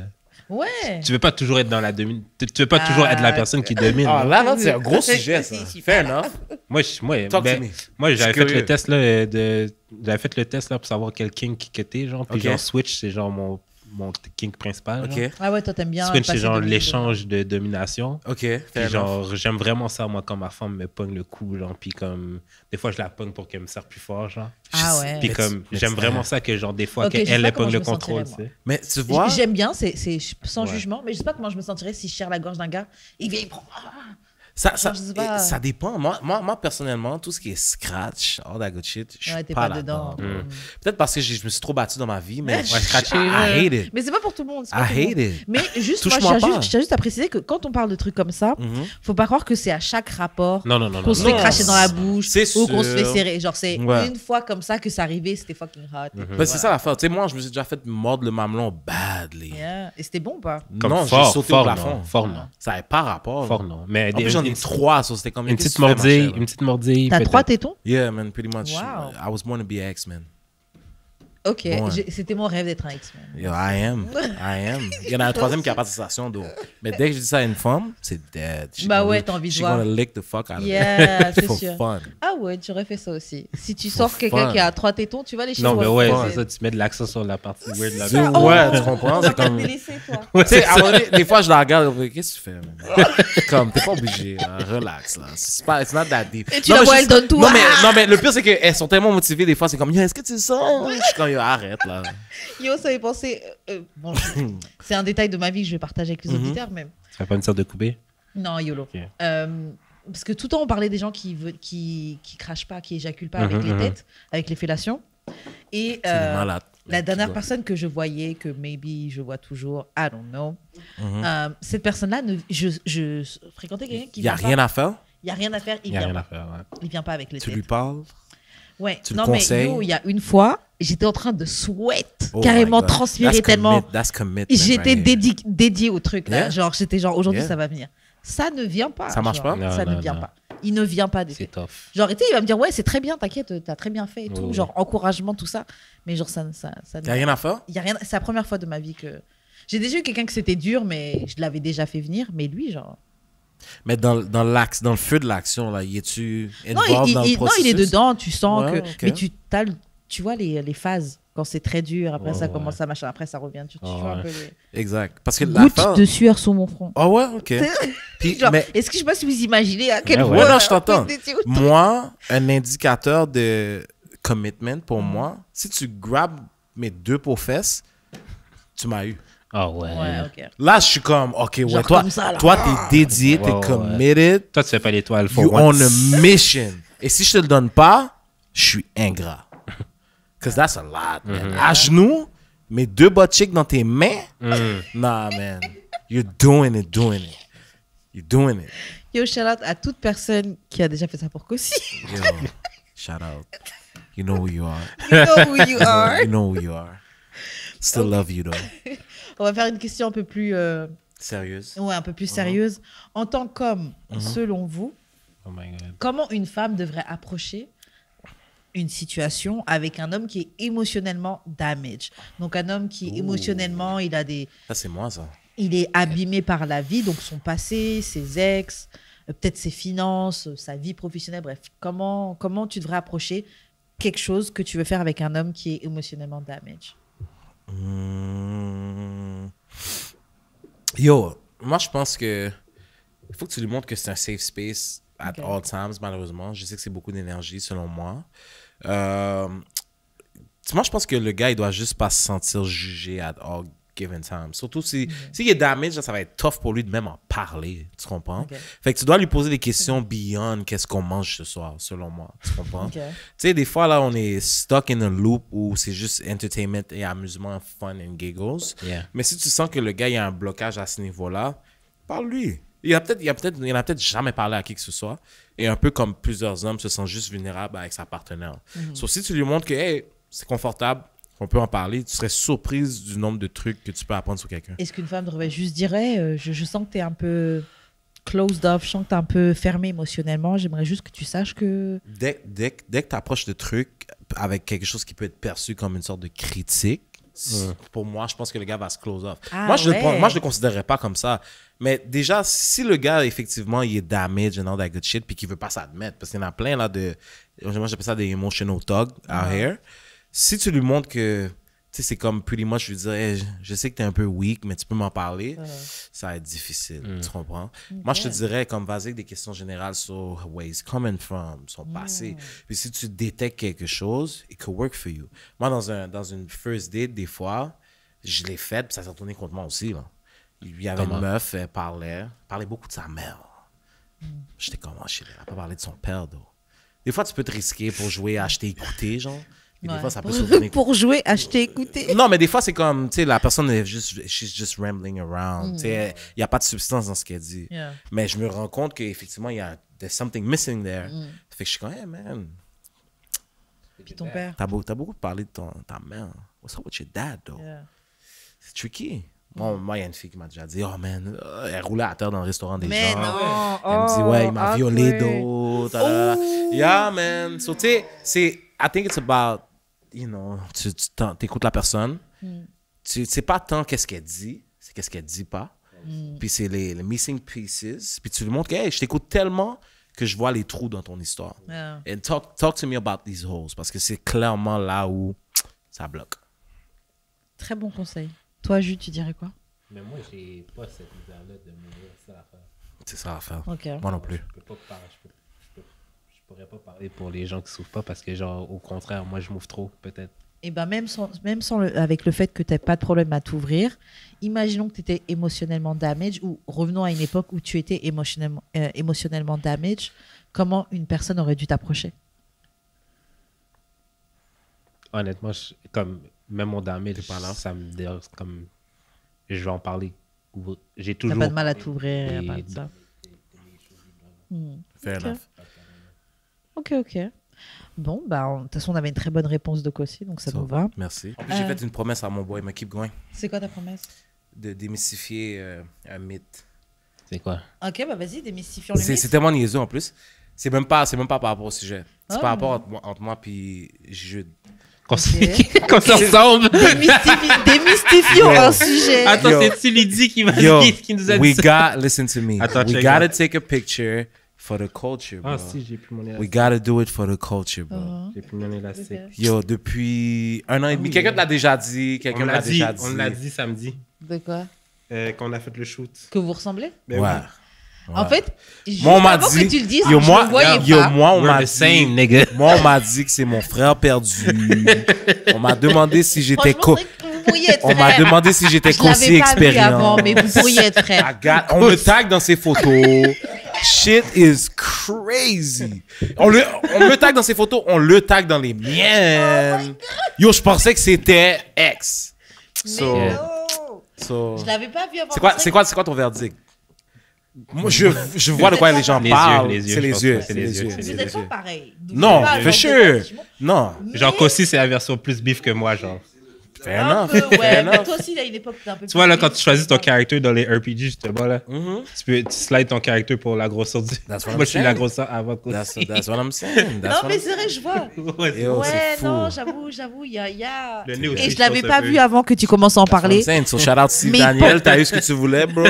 Ouais. Tu veux pas toujours être dans la domine... Tu veux pas toujours être la personne qui domine. Ah, là. là, c'est un gros sujet, ça. Fair enough. Moi, Talk to me. moi Je j'avais suis fait curieux. le test, là, j'avais fait le test, là, pour savoir quel kink que t'es, genre. Puis Ok. genre, Switch, c'est genre mon kink principal. genre. OK. Ah ouais, toi, t'aimes bien. Switch, c'est passer genre de- l'échange de domination. OK. Puis Fair enough. genre, j'aime vraiment ça, moi, quand ma femme me pogne le cou, genre. Puis comme, des fois, je la pogne pour qu'elle me serre plus fort, genre. Ah ouais. Puis Mais comme, tu- j'aime vraiment ça que, genre, des fois, Ok, je sais qu'elle pas elle comment pogne je le me sentirais, contrôle, tu moi. sais. Mais tu vois... J'aime bien, c'est sans Ouais. jugement, mais je sais pas comment je me sentirais si je serre la gorge d'un gars. Il vient, il prend. Ça, Je sais pas. ça dépend. Moi, personnellement, tout ce qui est scratch, all that good shit, je Ouais, suis t'es pas pas dedans. là-dedans. Peut-être parce que je me suis trop battu dans ma vie, mais Ouais, scratcher, I hate it. Mais c'est pas pour tout le monde. c'est I pas pour tout le hate monde. it. Mais juste, moi, Touche-moi je tiens pas. juste à préciser que quand on parle de trucs comme ça, Mhm. faut pas croire que c'est à chaque rapport Non, non, non, qu'on non. se fait Non, cracher dans la bouche c'est ou qu'on se fait sûr. serrer. Genre, c'est Ouais. une fois comme ça que c'est arrivé, c'était fucking hot. Ben, c'est ça l'affaire. Tu sais, moi, je me suis déjà fait mordre le mamelon badly. Yeah. Et c'était bon ou pas? Comme Non, fort, j'ai sauté fort, au plafond. non. Fort, non. Ça n'avait pas rapport. Fort, non. Mais En plus, j'en ai 3, ça c'était comme une qu'est-ce petite que tu fais, ma mordille, chère? une petite mordille. T'as peut-être. 3 tétons? Yeah, man, pretty much. Wow. I was born to be an X-Men. Ok, Bon, ouais. c'était mon rêve d'être un X-Men. Yo, I am. Il y en a un troisième qui n'a pas de sensation d'eau. Mais dès que je dis ça à une femme, c'est dead. She Bah gonna- ouais, t'as envie de she voir. gonna lick the fuck out of Yeah, it. c'est For sûr. fun. Ah ouais, j'aurais fait ça aussi. Si tu For sors quelqu'un fun. qui a 3 tétons, tu vas les chez Non, moi. mais ouais, fun. c'est ça, tu mets de l'accent sur la partie weird là. Ça, Ouais, oh, tu comprends? on C'est va pas te comme- délaisser, toi. Ouais, Tu sais, c'est à un ça. moment donné, des fois, je la regarde, je fais, qu'est-ce que tu fais? man? Comme, t'es pas obligé, là. Relax, là. C'est pas, it's not that deep. Et tu la vois, elle donne tout. Non, Ah! non, mais le pire, c'est qu'elles sont tellement motivées, des fois, c'est comme, yo, est-ce que tu le sens? Je suis comme, yo, arrête, là. Yo, ça fait penser. Bon, c'est un détail de ma vie que je vais partager avec les auditeurs, mais. Tu fais pas une sorte de coupé? Non, YOLO. Ok. Parce que tout le temps, on parlait des gens qui crachent pas, qui éjaculent pas avec Mhm, les mhm. têtes, avec les fellations. Et C'est des malades. la dernière personne que je voyais, que maybe je vois toujours, I don't know, Mhm. cette personne-là, je fréquentais quelqu'un qui Il n'y a vient rien pas. à faire? Il n'y a rien à faire, il Il n'y a vient rien pas. à faire, ouais. Il vient pas avec les Tu têtes. lui parles? Ouais. Tu le Non, mais conseilles? yo, il y a une fois, j'étais en train de sweat, Oh carrément my God. transpirer That's tellement. That's commitment. J'étais right here. dédiée au truc. Là. Yeah. Genre, j'étais genre, aujourd'hui, Yeah. ça va venir. Ça ne vient pas. Ça marche genre. pas? Non, Ça non, ne vient non. pas. Il ne vient pas des C'est faits. tough. Genre, tu sais, il va me dire, ouais, c'est très bien, t'inquiète, t'as très bien fait et tout. Oui. Genre, encouragement, tout ça. Mais genre, ça Il n'y a rien à faire? il y a rien. C'est la première fois de ma vie que. J'ai déjà eu quelqu'un que c'était dur, mais je l'avais déjà fait venir. Mais lui, genre. Mais dans le feu de l'action, là, y es-tu Non, involved dans le non, processus? il est dedans, tu sens Ouais, que. ok. Mais tu vois les phases. Quand c'est très dur, après Oh, ça ouais. commence à machin, après ça revient. Tu Oh, vois un ouais. peu les Exact. Parce que gouttes l'affaire... de sueur sur mon front. Ah ouais, OK. Puis, Genre, mais est-ce que je sais pas si vous imaginez à quel Ouais, ouais. point. Ouais, non, je t'entends. vous étiez au- moi, un indicateur de commitment pour moi, si tu grabes mes 2 pour fesses, tu m'as eu. Ah ouais. Ouais, ok. Là, je suis comme, OK, ouais, Genre toi, comme ça, là. toi, t'es dédié, Ouais, t'es ouais. committed, Toi, tu fais pas l'étoile. you on a mission. Et si je te le donne pas, je suis ingrat. Because that's a lot, man. À genoux, mes 2 butt cheeks dans tes mains, nah, man. You're doing it. You're doing it. Yo, shout out à toute personne qui a déjà fait ça pour Kossi. Yo, shout out. You know who you are. You know who you are. You know who you are. Still love you, though. On va faire une question un peu plus, Sérieuse. ouais, un peu plus sérieuse. En tant qu'homme, selon vous, Oh my God. comment une femme devrait approcher une situation avec un homme qui est émotionnellement damaged? Donc un homme qui émotionnellement, Ça, c'est moi, ça. il est abîmé par la vie, donc son passé, ses ex, peut-être ses finances, sa vie professionnelle, bref. Comment tu devrais approcher quelque chose que tu veux faire avec un homme qui est émotionnellement damaged? Yo, moi, je pense que il faut que tu lui montres que c'est un safe space at Ok. all times, malheureusement. Je sais que c'est beaucoup d'énergie, selon moi. Moi, je pense que le gars, il doit juste pas se sentir jugé at all given time. Surtout s'il est damage, là, ça va être tough pour lui de même en parler. Tu comprends? Ok. Fait que tu dois lui poser des questions beyond qu'est-ce qu'on mange ce soir, selon moi. Tu comprends? Ok. Tu sais, des fois, là, on est stuck in a loop où c'est juste entertainment et amusement, fun and giggles. Yeah. Mais si tu sens que le gars, il y a un blocage à ce niveau-là, parle-lui. Il en a peut-être jamais parlé à qui que ce soit. Et un peu comme plusieurs hommes se sentent juste vulnérables avec sa partenaire. Sauf si tu lui montres que, hey, c'est confortable, on peut en parler, tu serais surprise du nombre de trucs que tu peux apprendre sur quelqu'un. Est-ce qu'une femme devrait juste dire hey, je sens que tu es un peu closed off, je sens que tu es un peu fermé émotionnellement, j'aimerais juste que tu saches que. Dès que tu approches de trucs avec quelque chose qui peut être perçu comme une sorte de critique, pour moi, je pense que le gars va se close off. Ah, moi, je ouais. le considérerais pas comme ça. Mais déjà, si le gars, effectivement, il est damaged and all that good shit, puis qu'il veut pas s'admettre, parce qu'il y en a plein, là, moi, j'appelle ça des emotional thugs out here. Si tu lui montres que, tu sais, c'est comme pretty much lui dire, hey, je sais que t'es un peu weak, mais tu peux m'en parler, ça va être difficile, tu comprends? Moi, je te dirais, comme, vas-y avec des questions générales sur where he's coming from, son passé. Puis si tu détectes quelque chose, it could work for you. Moi, dans une first date, des fois, je l'ai fait, puis ça s'est retourné contre moi aussi, là. Il y avait Comment? une meuf, elle parlait beaucoup de sa mère. J'étais comme, oh shit, elle a pas parlé de son père, though. Des fois, tu peux te risquer pour jouer, acheter, écouter, genre. Et des Ouais. fois, ça peut se retourner. Pour jouer, acheter, écouter. Non, mais des fois, c'est comme, tu sais, la personne est juste, she's just rambling around. Tu sais, il n'y a pas de substance dans ce qu'elle dit. Yeah. Mais je me rends compte qu'effectivement, there's something missing there. Fait que je suis comme, hey man, Puis ton père. t'as beaucoup parlé de ta mère. What's up with your dad, though? Yeah. C'est tricky. Moi, il y a une fille qui m'a déjà dit, oh man, elle roulait à terre dans le restaurant des Mais gens. non. Elle me dit, ouais, il m'a violé d'eau. d'eau. Yeah, man. So, tu sais, I think it's about, you know, tu écoutes la personne. C'est pas tant qu'est-ce qu'elle dit, c'est qu'est-ce qu'elle dit pas. Puis c'est les missing pieces. Puis tu lui montres que, hey, je t'écoute tellement que je vois les trous dans ton histoire. Yeah. And talk to me about these holes. Parce que c'est clairement là où ça bloque. Très bon conseil. Toi, Jules, tu dirais quoi? Mais moi, j'ai pas cette misère-là de mourir, c'est ça l'affaire. C'est ça l'affaire. Ok. Moi non plus. Je pourrais pas parler pour les gens qui souffrent pas parce que, genre, au contraire, moi, je m'ouvre trop, peut-être. Et ben même avec le fait que tu n'as pas de problème à t'ouvrir, imaginons que tu étais émotionnellement damage ou revenons à une époque où tu étais émotionnellement damage, comment une personne aurait dû t'approcher? Honnêtement, comme, même mon damage, ça me dérange, comme, je vais en parler. J'ai Tu n'as toujours... pas de mal à t'ouvrir, Et- pas de ça. Fair Ok. enough. Ok. Bon, bah, de toute façon, on avait une très bonne réponse de Kossi, donc ça nous va. Merci. En plus, j'ai fait une promesse à mon boy, mais keep going, C'est quoi ta promesse? de démystifier un mythe. C'est quoi? Ok, bah vas-y, démystifions le C'est mythe. tellement niaiseux en plus. C'est même pas par rapport au sujet. C'est Ah. par rapport entre moi puis Jude. Qu'on se ressemble. Démystifions un sujet. Attends, Yo. c'est Lydie qui qui nous a we dit ça. listen to me. Attends, We check gotta out. take a picture for the culture, bro. Ah, si, j'ai plus mon élastique. We gotta do it for the culture, bro. J'ai plus mon élastique. Ok. Yo, depuis 1 an et demi. Quelqu'un te l'a déjà dit. Quelqu'un On me l'a l'a déjà dit. on l'a dit samedi, De quoi? quand on a fait le shoot. Que vous ressemblez? Ben Ouais. oui. En fait, juste Moi, on m'a avant dit. que tu le dises, Yo, je moi, le voyais yo, pas. moi, on We're m'a the dit. same, nigga. Moi, on m'a dit que c'est mon frère perdu. On m'a demandé si j'étais Franchement, c'est que vous pourriez être On m'a frère. demandé si j'étais Je l'avais co-si pas vu avant, expérience. mais vous pourriez être frère. On me tag dans ses photos. Shit is crazy. On me tag dans ses photos, on le tag dans les miennes. Yo, je pensais que c'était ex. So, Mais non. so- Je l'avais pas vu avant. c'est quoi ton verdict? Moi, je vois de quoi les gens Les parlent. yeux, C'est les yeux. c'est les yeux. Vous êtes pas pareil. Donc, Non, c'est pas for genre sure. de sentiment. Non, Genre, Kossi, c'est la version plus beef que moi, genre. fair Un enough. peu, ouais. Fair Mais enough. toi aussi, il y a une époque où t'es un peu Tu vois, là, plus quand tu choisis ton petit. caractère dans les RPG, justement, là, Mhm. tu slides ton caractère pour la grosseur du... That's what Moi, I'm je suis la saying. grosseur avant That's Kossi. what I'm saying. Non, That's what mais I'm c'est vrai, je vois. Ouais, c'est- Yo, Ouais, c'est fou. non, j'avoue, il y a. Le nez aussi, Et je je l'avais pense, pas un peu. vu avant que tu commences à en what I'm parler. saying. So shout out Steve Mais Daniel, t'as eu ce que tu voulais, bro.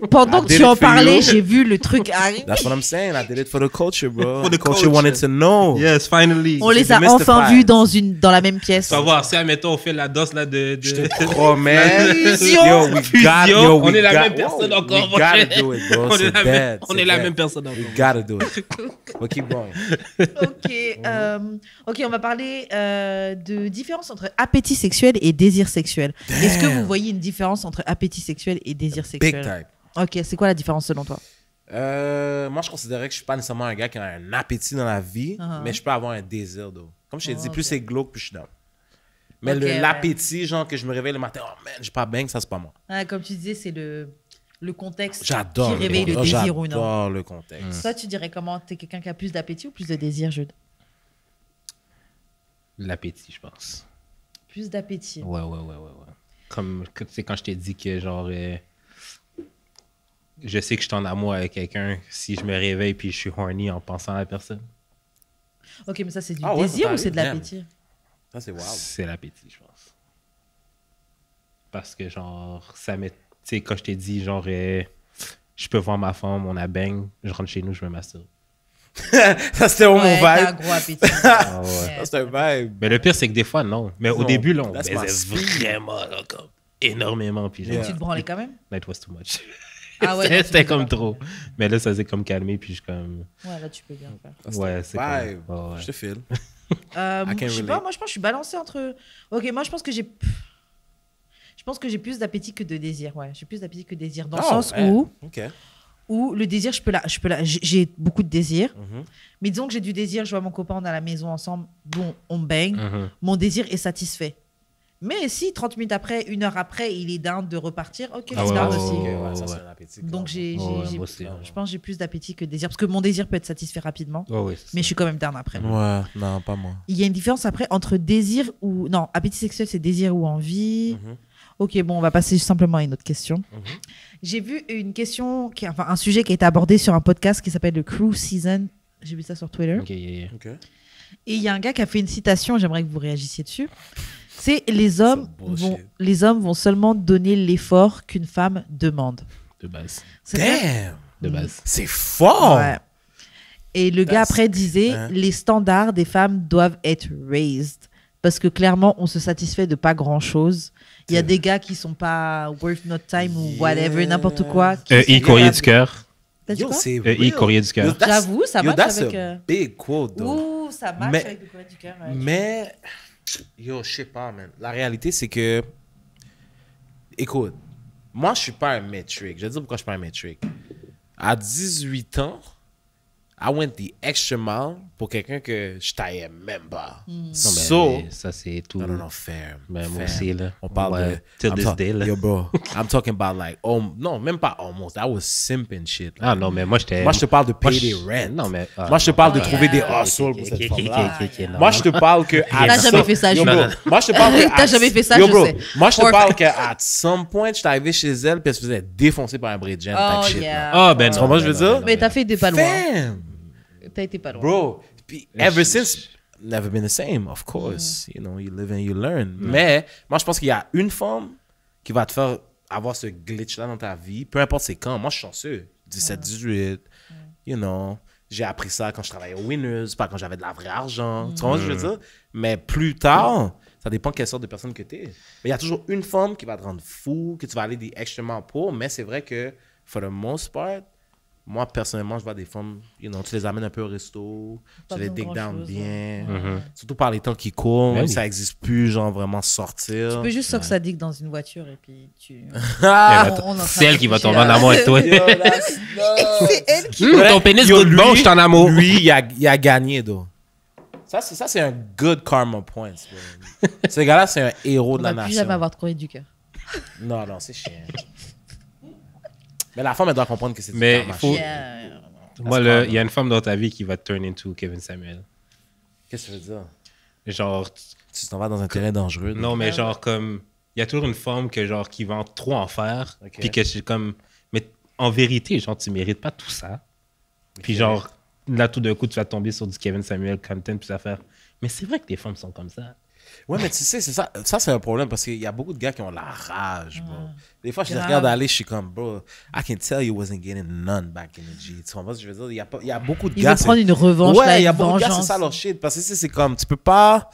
Pendant I que did tu it en for parlais, you. j'ai vu le truc arriver. That's what I'm saying. I did it for the culture, bro. For the culture culture. wanted to know. Yes, finally. On les a demystified. enfin vus dans la même pièce. Tu vas voir, si, admettons, on fait la danse différence là de... Je te promets. Fusion. Yo, we Fusion. got, yo, we On est la got- même personne Whoa, encore, We mon gotta cher. do it, bro. On est C'est la même- dead. on c'est est la dead. même personne encore. We gotta do it. But keep going. Ok, on va parler de différence entre appétit sexuel et désir sexuel. Est-ce que vous voyez une différence entre appétit sexuel et désir Big sexuel? time. Ok, c'est quoi la différence selon toi? Moi, je considérais que je suis pas nécessairement un gars qui a un appétit dans la vie, Uh-huh. mais je peux avoir un désir d'eau. Comme je t'ai dit, Oh, plus ok. c'est glauque, plus je suis down. Mais Ok, ouais. l'appétit, genre que je me réveille le matin, oh man, j'ai pas bang, ça c'est pas moi. Ah, comme tu disais, c'est le contexte J'adore qui réveille le désir ou non. J'adore le contexte. Toi, tu dirais comment? T'es quelqu'un qui a plus d'appétit ou plus de désir, Jude? L'appétit, je pense. Plus d'appétit. Ouais. Comme, tu sais, quand je t'ai dit que, genre, je sais que je suis en amour avec quelqu'un, si je me réveille puis je suis horny en pensant à la personne, Ok, mais ça, c'est du Ah ouais, désir ça ou c'est de t'arrive, l'appétit? Ça c'est wow. c'est l'appétit, je pense. Parce que, genre, ça met... Tu sais, quand je t'ai dit, genre, je peux voir ma femme, on a bang, je rentre chez nous, je me masturbe. Ça c'était mon Ouais, t'as un vibe. gros appétit. Ah ouais. Ça c'était un vibe. Mais le pire, c'est que des fois, non. Mais au Non, début, là, on that's my baisait speed. vraiment, là, comme énormément. Puis, genre, Yeah. Tu te branlais quand même? that was too much. Ah ouais, non, tu C'était peux comme pas. trop. Mais là, ça s'est comme calmé, puis je suis comme... Ouais, là, tu peux bien le faire. Ça, c'était Ouais, un c'est vibe. comme... ouais, ouais. Je te file. Je can sais relate. pas, moi, je pense que je suis balancée entre... Ok, moi, je pense que j'ai... Je pense que j'ai plus d'appétit que de désir, ouais. J'ai plus d'appétit que de désir. Dans le sens ouais. où Ok. le désir, j'ai beaucoup de désir. Mhm. Mais disons que j'ai du désir, je vois mon copain, on est à la maison ensemble, bon, on bang, Mhm. mon désir est satisfait. Mais si 30 minutes après, 1 heure après, il est down de repartir, ok, Ah je ouais, garde ouais, aussi. Ok, ouais. ça, c'est un appétit, Donc clairement. Ouais, moi aussi, ouais. je pense que j'ai plus d'appétit que de désir. Parce que mon désir peut être satisfait rapidement, Ouais, ouais, c'est mais je ça. suis quand même down après. Ouais, non, pas moi. Il y a une différence après entre désir ou... Non, appétit sexuel, c'est désir ou envie. Mhm. Ok, bon, on va passer simplement à une autre question. Mhm. J'ai vu une question, enfin un sujet qui a été abordé sur un podcast qui s'appelle le Crew Season. J'ai vu ça sur Twitter. Ok, yeah. Ok. Et il y a un gars qui a fait une citation, j'aimerais que vous réagissiez dessus. C'est les hommes bullshit. vont seulement donner l'effort qu'une femme demande. De base. C'est vrai? Damn! De base. C'est fort! Ouais. Et le gars That's- après disait hein. les standards des femmes doivent être raised. Parce que clairement, on se satisfait de pas grand chose. Il y a C'est- des gars qui sont pas worth not time ou Yeah. whatever, n'importe quoi. qui sont I, courrier capables- du cœur. T'as dit Yo, quoi? c'est I, real. courrier du cœur. Yo, that's- J'avoue, ça yo, match that's avec, a big quote, though. Ouh, ça match Mais- avec le courrier du cœur. ouais. Mais, yo, je sais pas, man. La réalité, c'est que, écoute, moi, je suis pas un metric. Je vais te dire pourquoi je suis pas un metric. À 18 ans, I went the extra mile pour quelqu'un que je taillais même pas. Hmm. Non, mais So, ça, c'est tout. non, fair. Ben, moi fair. aussi, là. On parle Ouais, de... till I'm this day, là. Yo, bro, I'm talking about like... non, même pas almost. I was simping shit. Ah non, mais moi, j'étais... Moi, je te parle de Moi, payer je- des rent. Non, mais... Moi, je te parle de Oh, trouver yeah. des hustles pour cette femme-là. non. Moi, je te parle que... T'as jamais fait ça, Yo, je bro, sais. moi, je te parle que... T'as jamais fait ça, Yo, je bro, sais. moi, je te For parle fact. qu'à some point, je suis arrivé chez elle puis elle se faisait défoncer par un bridge Oh, type shit. yeah. Ah, ben Tu non. comprends ce que je veux ben non, dire? ben Mais non, t'as fait des pas loin. Fam! T'as été pas loin. Bro, puis ever since, never been the same, of course. You know, you live and you learn. Mais moi, je pense qu'il y a une femme qui va te faire avoir ce glitch-là dans ta vie, peu importe c'est quand. Moi, je suis chanceux. 17, 18, you know. J'ai appris ça quand je travaillais au Winners, pas quand j'avais de la vraie argent. Tu comprends ce que je veux dire? Mais plus tard, ça dépend quelle sorte de personne que tu es. Mais il y a toujours une femme qui va te rendre fou, que tu vas aller des extra miles pour. Mais c'est vrai que, for the most part, moi, personnellement, je vois des femmes, you know, tu les amènes un peu au resto, Pas tu les besoin de dig down grand-chose, bien. Mhm. Surtout par les temps qui courent, Ben même oui. si ça n'existe plus, genre vraiment sortir. Tu peux juste ça que ça dit dans une voiture et puis tu. Ah! Elle va on est en train C'est elle de qui va réfléchir tomber en là. amour avec toi. Yo, that's- C'est elle qui. Ton pénis Yo, goûte bon, je suis en amour. Lui, il a gagné, though. Ça, c'est un good karma point. bro. Ce gars-là, c'est un héros On de la va plus nation. jamais avoir de courrier du cœur. Non, c'est chiant. Mais la femme, elle doit comprendre que c'est du Mais karma. il faut- Yeah. Moi, là, il y a une femme dans ta vie qui va te turn into Kevin Samuel. Qu'est-ce que tu veux dire? Genre, Tu t'en vas dans un terrain dangereux. non, mais Ouais, genre, comme, il y a toujours une femme que, genre, qui va trop en faire. Ok. Puis que c'est comme, mais en vérité, genre, tu mérites pas tout ça. Puis genre, là, tout d'un coup, tu vas tomber sur du Kevin Samuel content, puis ça va faire. Mais c'est vrai que les femmes sont comme ça. Ouais, mais tu sais, c'est ça. Ça, c'est un problème parce qu'il y a beaucoup de gars qui ont la rage, bro. Des fois, je les Grave. regarde aller, je suis comme, bro, I can tell you wasn't getting none back in the G. Tu comprends ce que je veux dire? Il y a beaucoup de Il gars. veut prendre une revanche, là, Ouais, il y a une beaucoup de gars, c'est vengeance. ça leur shit. Parce que c'est comme, tu peux pas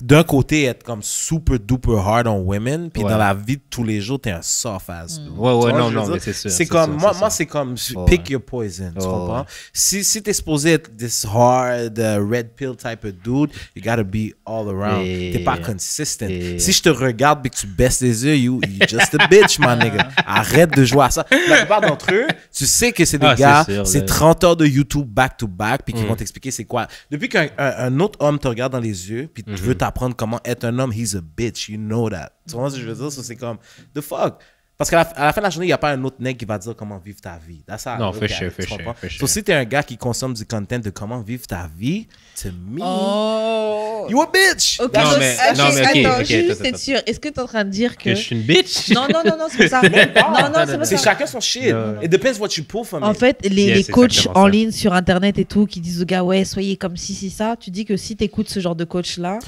d'un côté être comme super duper hard on women, puis Ouais. dans la vie de tous les jours, t'es un soft ass. dude. Ouais, Tu ouais, vois, non, je veux non, dire? mais c'est sûr. C'est c'est comme, sûr, moi, c'est moi ça. c'est comme, Ouais, pick ouais. your poison, tu Ouais, comprends? ouais. Si t'es supposé être this hard, red pill type of dude, you gotta be all around. Et- T'es pas consistent. et- Si je te regarde et que tu baisses les yeux, you just a bitch, my nigga. Arrête de jouer à ça. La plupart d'entre eux, tu sais que c'est des Ah, c'est gars, sûr, c'est là. 30 heures de YouTube back-to-back, puis qui Mm. vont t'expliquer c'est quoi. Depuis qu'un autre homme te regarde dans les yeux, puis tu veux t'apprendre comment être un homme, he's a bitch, you know that. Tu vois ce que je veux dire? Ça, c'est comme, the fuck? Parce qu'à la fin de la journée, il n'y a pas un autre nègre qui va te dire comment vivre ta vie. That's how I Non, look for at sure, it, for tu sure, comprends? for So, sure. si t'es un gars qui consomme du content de comment vivre ta vie, to me, Oh. you a bitch! Ok, Non, donc, mais- ok, non, mais ok, attends, ok, je veux juste attends, être sûre. Est-ce que tu es en train de dire que. Que je suis une bitch? Non, non, non, non, c'est pas ça. Non, non, c'est pas C'est ça. chacun son shit. Non. It depends what you pull from En it. fait, les, Yes, les c'est coachs exactement en ça. ligne sur Internet et tout qui disent aux gars, ouais, soyez comme si, ça, tu dis que si tu écoutes ce genre de coach-là,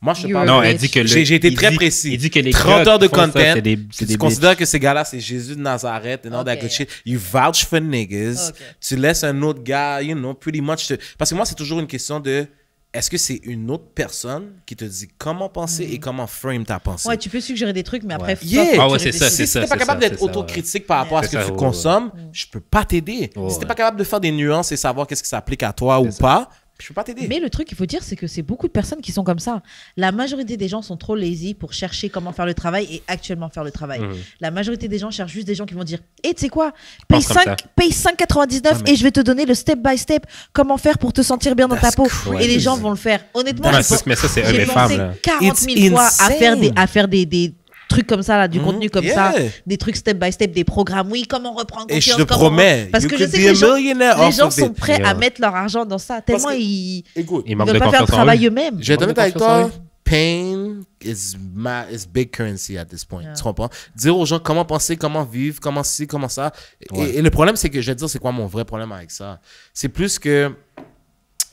Moi, je te You parle. are Non, bitch. elle dit que le- J'ai été il très dit- précis. Il dit que les 30 gars heures de qui font ça, content. c'est des Tu bitches. considères que ces gars-là, c'est Jésus de Nazareth and all that Ok. good shit. You vouch for niggas. Ok. Tu laisses un autre gars, you know, pretty much. Parce que moi, c'est toujours une question de est-ce que c'est une autre personne qui te dit comment penser et comment frame ta pensée? ouais, tu peux suggérer des trucs, mais après, Ouais. Yeah. faut que Ah tu ouais, c'est ça, réfléchisses. c'est Si ça. t'es pas capable c'est d'être ça, ouais. autocritique par rapport à ce C'est que ça, tu ouais, consommes, je peux pas t'aider. Ouais, Si t'es ouais. pas capable de faire des nuances et savoir qu'est-ce qui s'applique à toi ou C'est ça. pas, je peux pas t'aider. Mais le truc qu'il faut dire, c'est que c'est beaucoup de personnes qui sont comme ça. La majorité des gens sont trop lazy pour chercher comment faire le travail et actuellement faire le travail. Mhm. La majorité des gens cherchent juste des gens qui vont dire tu sais quoi, Pense comme ça. paye 5,99 Ah, mais- et je vais te donner le step by step comment faire pour te sentir bien dans ta That's peau. crazy. Et les gens vont le faire. Honnêtement, Ouais, j'ai ça, mais ça, c'est hommes j'ai et pensé femmes. Là. 40 000 It's fois insane. à faire des trucs comme ça, là, du contenu comme ça, Yeah. des trucs step by step, des programmes. Oui, comment reprendre Et confiance. je te comment- promets, Parce you que je could sais be que a les gens, millionaire les off gens of sont it. prêts à Yeah. mettre leur argent dans ça, tellement que- ils Écoute, Il ne manque veulent de pas faire le confiance en travail eux. eux-mêmes. je vais être Manque honnête de avec confiance en toi, pain is big currency at this point. Yeah. Tu comprends? Dire aux gens comment penser, comment vivre, comment ci, comment ça. Ouais. Et le problème, c'est que je vais te dire, c'est quoi mon vrai problème avec ça? C'est plus que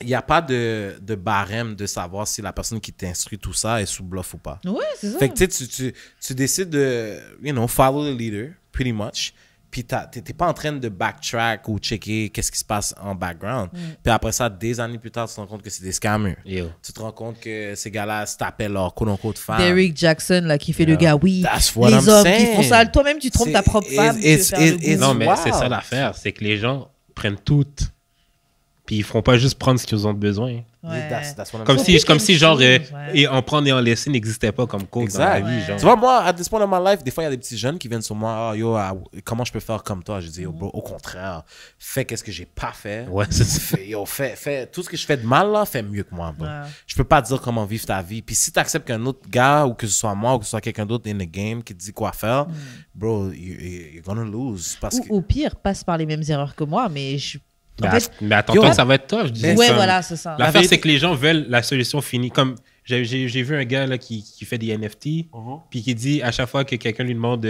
il n'y a pas de barème de savoir si la personne qui t'instruit tout ça est sous bluff ou pas. Ouais, c'est ça. Fait que tu sais, tu décides de, you know, follow the leader, pretty much. Puis t'es pas en train de backtrack ou checker qu'est-ce qui se passe en background. Puis après ça, des années plus tard, tu te rends compte que c'est des scammers. Yo. Tu te rends compte que ces gars-là se tapaient leur quote-unquote femme. Derrick Jackson, là, qui fait le gars, oui, That's what les I'm hommes qui saying. font ça. Toi-même, tu trompes ta propre C'est- femme. tu veux it's- faire le it's- goût. Non, mais Wow. c'est ça l'affaire. C'est que les gens prennent tout. Puis ils feront pas juste prendre ce qu'ils ont besoin. Ouais. That's what I'm Comme Faut saying. si, piquer comme si une genre, chose, ouais. et en prendre et en laisser n'existait pas comme code dans la Exact. vie. Ouais. Genre. Tu vois, moi, at this point of my life, des fois, il y a des petits jeunes qui viennent sur moi. Ah, yo, comment je peux faire comme toi? Je dis, yo, bro, au contraire, fais qu'est-ce que j'ai pas fait. Ouais, c'est ça. Fais tout ce que je fais de mal, là, fais mieux que moi, bro. Ouais. Je peux pas te dire comment vivre ta vie. Puis si tu acceptes qu'un autre gars, ou que ce soit moi, ou que ce soit quelqu'un d'autre in the game qui te dit quoi faire, bro, you're gonna lose. Parce que... Ou au pire, passe par les mêmes erreurs que moi, mais je. Mais, En fait, mais attends-toi yo, que ça va être tough. Je dis, mais ouais, comme- voilà, c'est ça. L'affaire, vérité- c'est que les gens veulent la solution finie. Comme j'ai vu un gars là, qui fait des NFT, puis qui dit à chaque fois que quelqu'un lui demande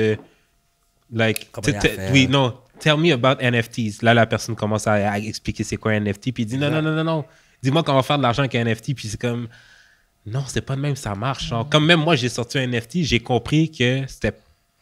like, Comment il a fait? oui, non, tell me about NFTs. Là, la personne commence à expliquer c'est quoi un NFT, puis il dit non, dis-moi comment faire de l'argent avec un NFT, puis c'est comme non, c'est pas de même, ça marche. Genre, comme même moi, j'ai sorti un NFT, j'ai compris que c'était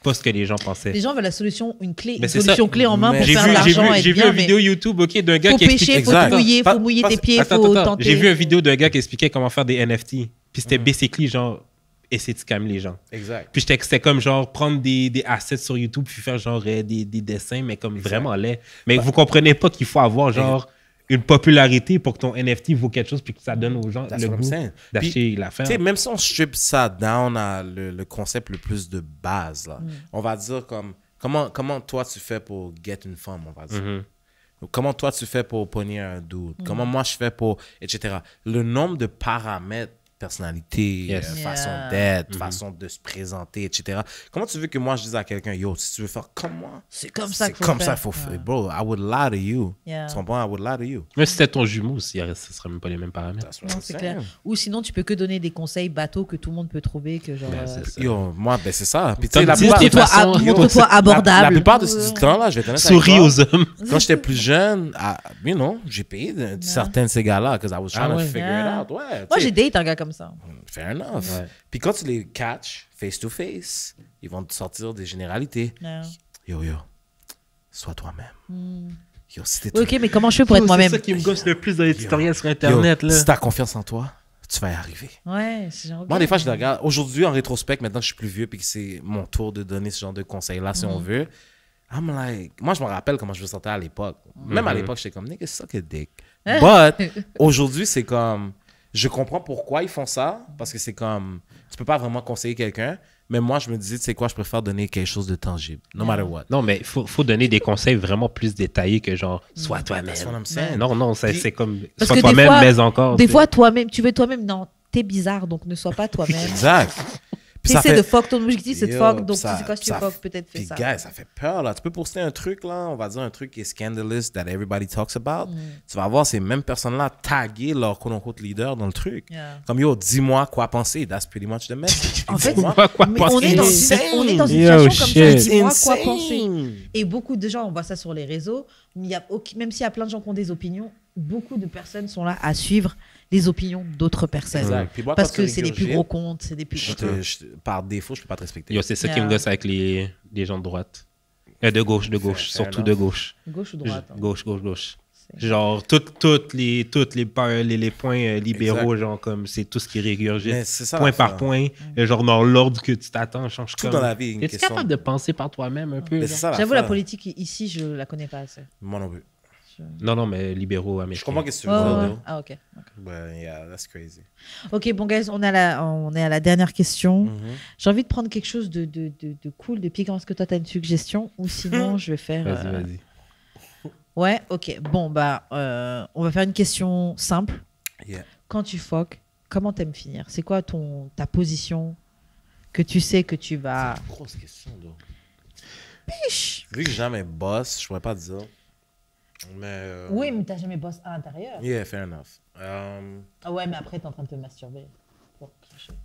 pas ce que les gens pensaient. Les gens veulent la solution, une clé, Mais une c'est solution ça. clé en main Mais pour J'ai faire vu, de j'ai l'argent vu, et j'ai être vu bien, une mais vidéo YouTube d'un gars faut qui explique. pêcher, faut Exact. te mouiller, faut mouiller tes pieds, Attends, faut attends. tenter. J'ai vu une vidéo d'un gars qui expliquait comment faire des NFT. Puis c'était basically genre essayer de scammer les gens. Exact. Puis c'était comme genre prendre des assets sur YouTube puis faire genre des dessins, mais comme vraiment laid. Mais vous comprenez pas qu'il faut avoir genre une popularité pour que ton NFT vaut quelque chose puis que ça donne aux gens That's le what I'm goût saying. d'acheter l'affaire. Tu sais, même si on strip ça down à le concept le plus de base, là, on va dire comme comment toi tu fais pour get une femme, on va dire. Mhm. Comment toi tu fais pour pogner un dude. Comment moi je fais pour, etc. Le nombre de paramètres, personnalité, Yes. façon Yeah. d'être, façon de se présenter, etc. Comment tu veux que moi je dise à quelqu'un, yo, si tu veux faire comme moi, C'est comme ça c'est qu'il faut comme faire. ça qu'il faut faire. Ouais. Bro, I would lie to you. Yeah. Tu comprends? I would lie to you. Même si c'était ton jumeau aussi, ce serait même pas les mêmes paramètres. That's what Non, I'm c'est saying. clair. Ou sinon, tu peux que donner des conseils bateaux que tout le monde peut trouver. Que genre, Ben, c'est ça. Yo, moi, ben c'est ça. Puis tu Comme sais, la dit, plupart, de toute façon, montre-toi abordable. la plupart de ce temps-là, je vais te dire. Souris aux hommes. Quand j'étais plus jeune, you know, j'ai payé certains de ces gars-là parce que I was trying Ah to ouais? figure Yeah. it out. Ouais, Moi, tu sais, j'ai date un gars comme ça. fair enough. Ouais. Puis quand tu les catch face to face, ils vont te sortir des généralités. Yeah. Yo, sois toi-même. Yo, si t'es Ok, mais comment je fais pour être moi-même? C'est ça qui me gosse le plus dans les tutoriels sur Internet. Yo, Là. si t'as confiance en toi, tu vas y arriver. Ouais, c'est genre. Moi, ok. des fois, je le regarde. Aujourd'hui, en rétrospect, maintenant que je suis plus vieux puis que c'est mon tour de donner ce genre de conseils-là, si on veut, I'm like... Moi, je me rappelle comment je me sentais à l'époque. Même à l'époque, j'étais comme, nigga, suck a dick. But, aujourd'hui, c'est comme... Je comprends pourquoi ils font ça, parce que c'est comme... Tu peux pas vraiment conseiller quelqu'un, mais moi, je me disais, tu sais quoi, je préfère donner quelque chose de tangible, no matter what. Non, mais il faut donner des conseils vraiment plus détaillés que genre, sois toi-même. That's what I'm saying. Non, Puis- c'est comme, Parce sois que des toi-même, fois- mais encore. Des tu sais. fois, toi-même, tu veux toi-même. Non, t'es bizarre, donc ne sois pas toi-même. Exact. Puis ça T'essaies fait- de fuck ton objectif, c'est de Yo, fuck. Donc, ça- c'est quoi si tu ça- fuck, peut-être fais Puis, ça. guys, ça fait peur, là. Tu peux poster un truc, là, on va dire un truc qui est scandalous, that everybody talks about. Tu vas voir ces mêmes personnes-là taguer leur quote-unquote leader dans le truc. Yeah. Comme, yo, dis-moi quoi penser. That's pretty much the message. En fait, Dis-moi. mais on est dans une Yo, situation comme shit. ça. Dis-moi quoi Insane. penser. Et beaucoup de gens, on voit ça sur les réseaux, mais même s'il y a plein de gens qui ont des opinions, beaucoup de personnes sont là à suivre les opinions d'autres personnes. Exact. Puis moi, Parce quand tu que c'est les plus régurgites, gros comptes, c'est des plus par défaut, je peux pas te respecter. Yo, c'est ça qui Yeah. me gosse avec les gens de droite. De gauche, Fair surtout enough. de gauche. gauche ou droite. hein. Gauche. C'est- Genre, toutes les points libéraux, Exact. genre, comme c'est tout ce qui régurgite. Mais c'est ça Point l'affaire. par point, genre dans l'ordre que tu t'attends, change Tout comme... dans la vie est une Es-tu question capable de penser par toi-même un peu? Mais genre? c'est ça J'avoue, la l'affaire. politique ici, je la connais pas assez. Moi non plus. Non, mais libéraux américains. Je comprends ce que tu veux Ouais, dire, ouais. though. Ah, ok. But yeah, that's crazy. Ok, bon, guys, on est à la dernière question. Mhm. J'ai envie de prendre quelque chose de cool, de piquant. Est-ce que toi, tu as une suggestion? Ou sinon, je vais faire. Vas-y. Ouais, ok. Bon, bah, on va faire une question simple. Yeah. Quand tu fuck, comment t'aimes finir? C'est quoi ta position que tu sais que tu vas. C'est une grosse question, though. Piche. Vu que j'ai jamais boss, je pourrais pas dire. Mais. Oui, mais t'as jamais bossé à l'intérieur. Yeah, fair enough. Ah ouais, mais après, t'es en train de te masturber. Bon,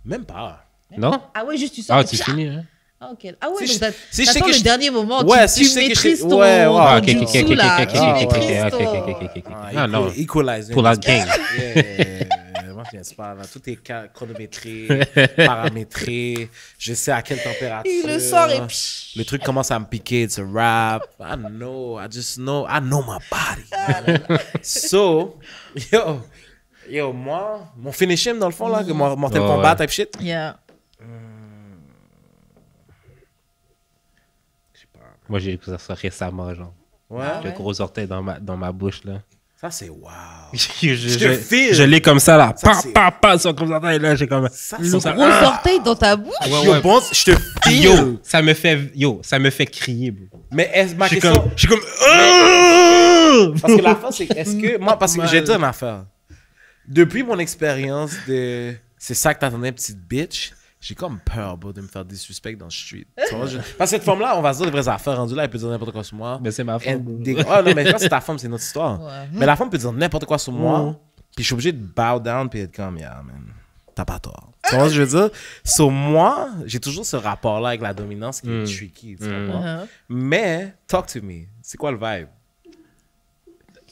Même pas. Non? Ah ouais, juste tu sors. Ah, et tu tcha. finis, hein? Ah, ok. Ah ouais, Si donc je- si je sais t'attends que le je- dernier moment, Ouais, tu si je sais que je- maîtrises ton, ouais, ouais. Ah, ton jutsu, là. Tu maîtrises ton... Ah, non. Equalizer. Pour la game. Yeah. Moi, je viens pas là. Tout est chronométré, paramétré. Je sais à quelle température. Il le sort et psh. Le truc commence à me piquer. It's a rap. I know. I just know. I know my body. So, yo, moi, mon finish him dans le fond, là, que Mortal Ouais, Kombat ouais. type shit. Yeah. Moi, j'ai écouté ça récemment, genre. Ouais. Le gros orteil dans ma bouche, là. Ça, c'est wow. je te file. je l'ai comme ça, là. Ça, Pa, c'est- pa, pa, sur gros orteil, là. J'ai comme... Ça, Le c'est ça- gros orteil dans ta bouche. Ouais, Yo, ouais. bon, je te file. Yo, ça me fait crier, bro. Mais ma Je suis question... comme... Parce que l'affaire, c'est est-ce que... Moi, parce que j'ai dit une affaire. Depuis mon expérience de... C'est ça que t'attendais, petite bitch. J'ai comme peur, bro, de me faire disrespect dans le street. Tu vois, parce que cette femme-là, on va se dire les vraies affaires. Rendue là, elle peut dire n'importe quoi sur moi. Mais c'est ma femme, bro. Ah non, mais quand c'est ta femme, c'est notre histoire. Ouais. Mais la femme peut dire n'importe quoi sur moi. Puis je suis obligé de bow down puis être comme, yeah, man, t'as pas tort. Tu vois ce que je veux dire? Sur moi, j'ai toujours ce rapport-là avec la dominance qui est tricky. Tu comprends? Uh-huh. Mais, talk to me. C'est quoi le vibe?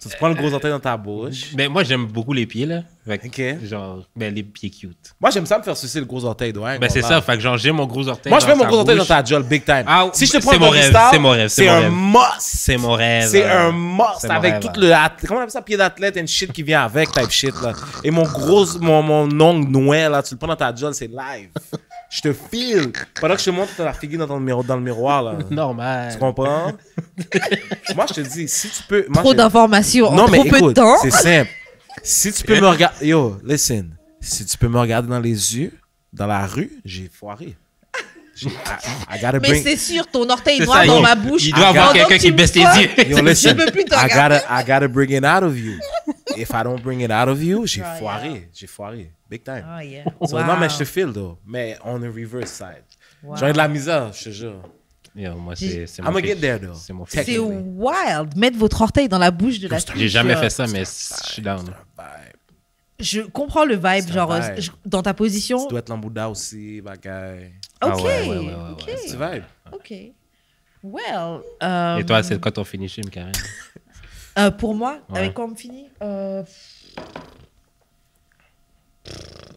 Tu prends le gros orteil dans ta bouche. Ben, moi, j'aime beaucoup les pieds, là. Fait que, Ok. genre, ben, les pieds cute. Moi, j'aime ça me faire sucer le gros orteil. Ouais, Ben, c'est ça. Fait que, genre, j'ai mon gros orteil Moi, je mets mon sa gros orteil dans bouche. ta jolle big time. Ah, si je te c'est prends mon le rêve, freestyle, c'est mon rêve, c'est c'est mon un rêve. must. C'est mon rêve. C'est un must C'est mon avec rêve, tout le... Comment on appelle ça? Pied d'athlète and shit qui vient avec, type shit, là. Et mon ongle noué, là, tu le prends dans ta jolle, c'est live. Je te file. Pendant que je te montre la figure dans le miroir, là. Normal. Tu comprends? Moi, je te dis, si tu peux... moi, Trop je- d'informations en Non, mais trop peu de écoute, temps. c'est simple. Si tu peux me regarder... Yo, listen. Si tu peux me regarder dans les yeux, dans la rue, j'ai foiré. I gotta Mais bring... c'est sûr, ton orteil C'est noir ça, dans yo. ma bouche. Il doit avoir pendant quelqu'un que qui tu baisse me les fuck. yeux. Yo, listen, Je peux plus te I regarder. gotta bring it out of you. If I don't bring it out of you, j'ai Ah, foiré. J'ai foiré. Big time. Ah, yeah. So, Wow. non, mais je te file, though. Mais on the reverse side. Wow. J'aurais de la misère, je te jure. Yo, moi, J'ai- c'est I'ma mon get fétiche. there, though. C'est mon C'est fétiche. wild. Mettre votre orteil dans la bouche de la J'ai jamais fille. fait ça, mais je suis down. Bye. Je comprends le vibe, C'est genre, un vibe. dans ta position. Tu dois être l'embouda aussi, bagaille. Ah Ok, ouais, ouais, ok, Tu vibe. ok. Well. Et toi, c'est quand on finit chez Karen? Pour moi, Ouais. avec quoi on me finit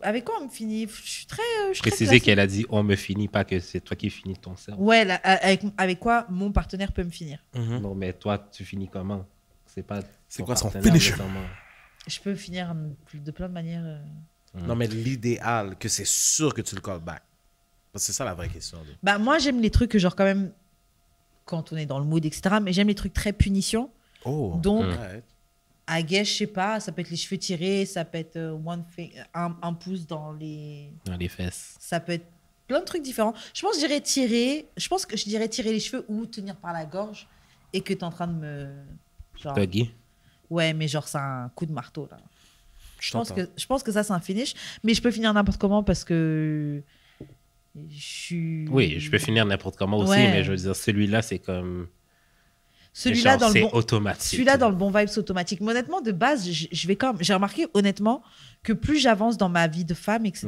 Avec quoi on me finit Je suis très. Je suis très Préciser classique. qu'elle a dit on me finit, pas que c'est toi qui finis ton cerveau. Ouais, là, avec quoi mon partenaire peut me finir Non, mais toi, tu finis comment? C'est pas. C'est ton quoi son partenaire finisher? nécessairement. Je peux finir de plein de manières. Non, mais l'idéal, que c'est sûr que tu le call back. Parce que c'est ça la vraie question. là. Bah, moi, j'aime les trucs que, genre, quand même, quand on est dans le mood, etc. Mais j'aime les trucs très punition. Oh. Donc, Ouais. I guess, je sais pas, ça peut être les cheveux tirés, ça peut être un pouce dans les. Dans les fesses. Ça peut être plein de trucs différents. Je pense que je dirais tirer. Je pense que je dirais tirer les cheveux ou tenir par la gorge et que tu es en train de me. Genre, Doggy. ouais, mais genre, c'est un coup de marteau, là. Je Je pense que ça, c'est un finish. Mais je peux finir n'importe comment parce que. Je suis. Oui, je peux finir n'importe comment aussi, Ouais. mais je veux dire, celui-là, c'est comme. Celui-là, genre, dans le c'est bon. automatique. Celui-là, dans le bon vibes automatique. Mais honnêtement, de base, je vais quand même. J'ai remarqué, honnêtement, que plus j'avance dans ma vie de femme, etc.,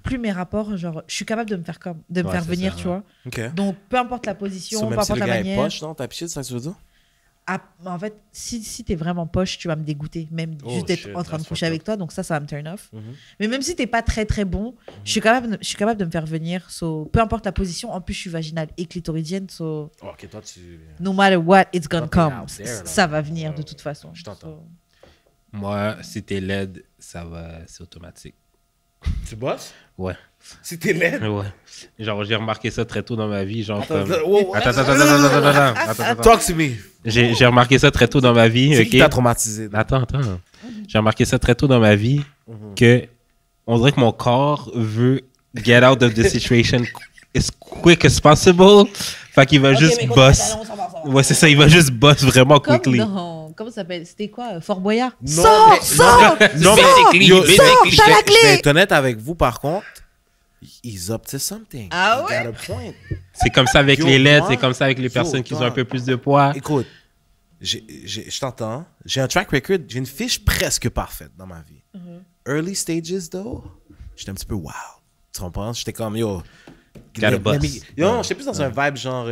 plus mes rapports, genre, je suis capable de me faire, de me Ouais, faire c'est venir, ça, tu ouais. vois. OK. Donc, peu importe la position, So, peu même si importe le la gars est manière. poche, non, t'as piché, c'est ça que tu veux dire? Ah, en fait, si t'es vraiment poche, tu vas me dégoûter, même Oh, juste d'être shit, en train de that's coucher fucked avec toi. Donc ça va me turn off. Mhm. Mais même si t'es pas très très bon, je suis capable de me faire venir. So, peu importe la position. En plus, je suis vaginale et clitoridienne. So, Oh, OK, toi, tu... no matter what, it's gonna Toi, t'es come. out there, là. Ça va venir Ouais, de toute façon. je t'entends. So, Moi, si t'es laide, ça va, c'est automatique. Tu bosses? Ouais. Si t'es laide? Ouais. Genre, j'ai remarqué ça très tôt dans ma vie. Genre, comme. Oh, Attends. Talk to me. J'ai remarqué ça très tôt dans ma vie. C'est qui ok? t'a traumatisé? Attends. J'ai remarqué ça très tôt dans ma vie que on dirait que mon corps veut get out of the situation as quick as possible. Fait qu'il va juste boss. Ouais, c'est ça, il va juste boss vraiment comme quickly. dans. Comment ça s'appelle? C'était quoi? Fort Boyard? Non, Sors! mais- Sors! Non, Sors! mais yo, Basically, Sors! basically, T'as la je vais clé! être honnête avec vous, par contre. He's up to something. Ah He ouais? got a point. C'est comme ça avec Yo, les LED, moi- c'est comme ça avec les Yo, personnes qui ont toi- un peu plus de poids. Écoute, je t'entends. J'ai un track record. J'ai une fiche presque parfaite dans ma vie. Early stages, though, j'étais un petit peu wow. Tu comprends? J'étais comme, yo... Gotta boss. Yo, j'étais plus dans un vibe genre...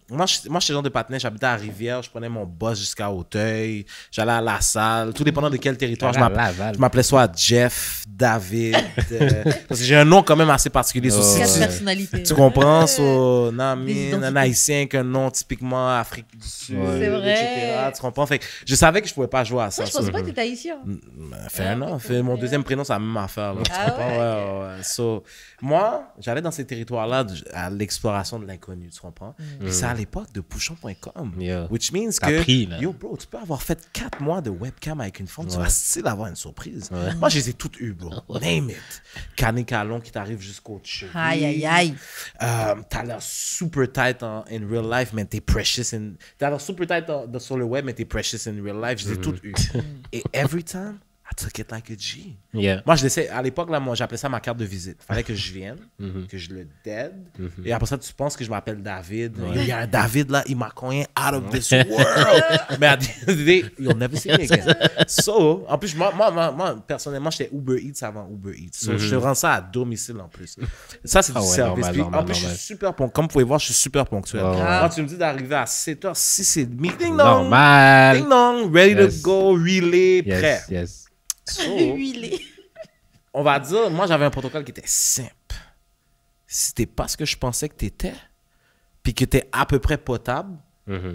moi, j'étais genre de patinet. J'habitais à Rivière. Je prenais mon bus jusqu'à Auteuil. J'allais à la salle. Tout dépendant de quel territoire. J'allais à Laval. Je m'appelais soit Jeff, David. Parce que j'ai un nom quand même assez particulier. So, si Quatre tu- personnalités. tu comprends? Ouais. So, Des Namin, identités. un haïtien qu'un nom typiquement Afrique du Sud, Ouais. C'est vrai. etc. Tu comprends? Fait que je savais que je pouvais pas jouer à ça. Moi, je pensais pas que t'étais haïtien. Fair enough. Mon deuxième prénom, c'est la même affaire. Là. Tu Ah comprends? Ouais. So, moi, j'allais dans ces territoires-là à l'exploration de l'inconnu. Tu comprends? Puis c'est à l'époque de Pouchon.com. Yeah. Which means T'as que, pris, là. yo, bro, tu peux avoir fait 4 mois de webcam avec une femme, tu Ouais. vas still avoir une surprise. Ouais. Moi, je les ai toutes eues, bro. Name it. Cané Calon qui t'arrive jusqu'au cheveux. Aïe, aïe, aïe. T'as l'air super tight in real life, mais t'es precious in... T'as l'air super tight sur le web, mais t'es precious in real life. Je les ai toutes eues. Et every time, I took it like a G. Yeah. Moi, je laissais... À l'époque, là, moi, j'appelais ça ma carte de visite. Fallait que je vienne, que je le dead. Et après ça, tu penses que je m'appelle David. Il y a un David, là, il m'a cogné out of this world. Mais à the end of the day, you'll never see me again. So, en plus, moi personnellement, j'étais Uber Eats avant Uber Eats. So, je te rends ça à domicile, en plus. Ça, c'est Ah du ouais, service. normal, Puis, normal, en plus, je normal. suis super ponctuel. Comme vous pouvez voir, je suis super ponctuel. Ouais, ouais. Moi, tu me dis d'arriver à 7h, 6h30, ding dong, Normal. ding dong, ready Yes. to go, relay, prêt. Yes. So, Huilé. on va dire, moi, j'avais un protocole qui était simple. Si t'es pas ce que je pensais que t'étais, puis que t'es à peu près potable,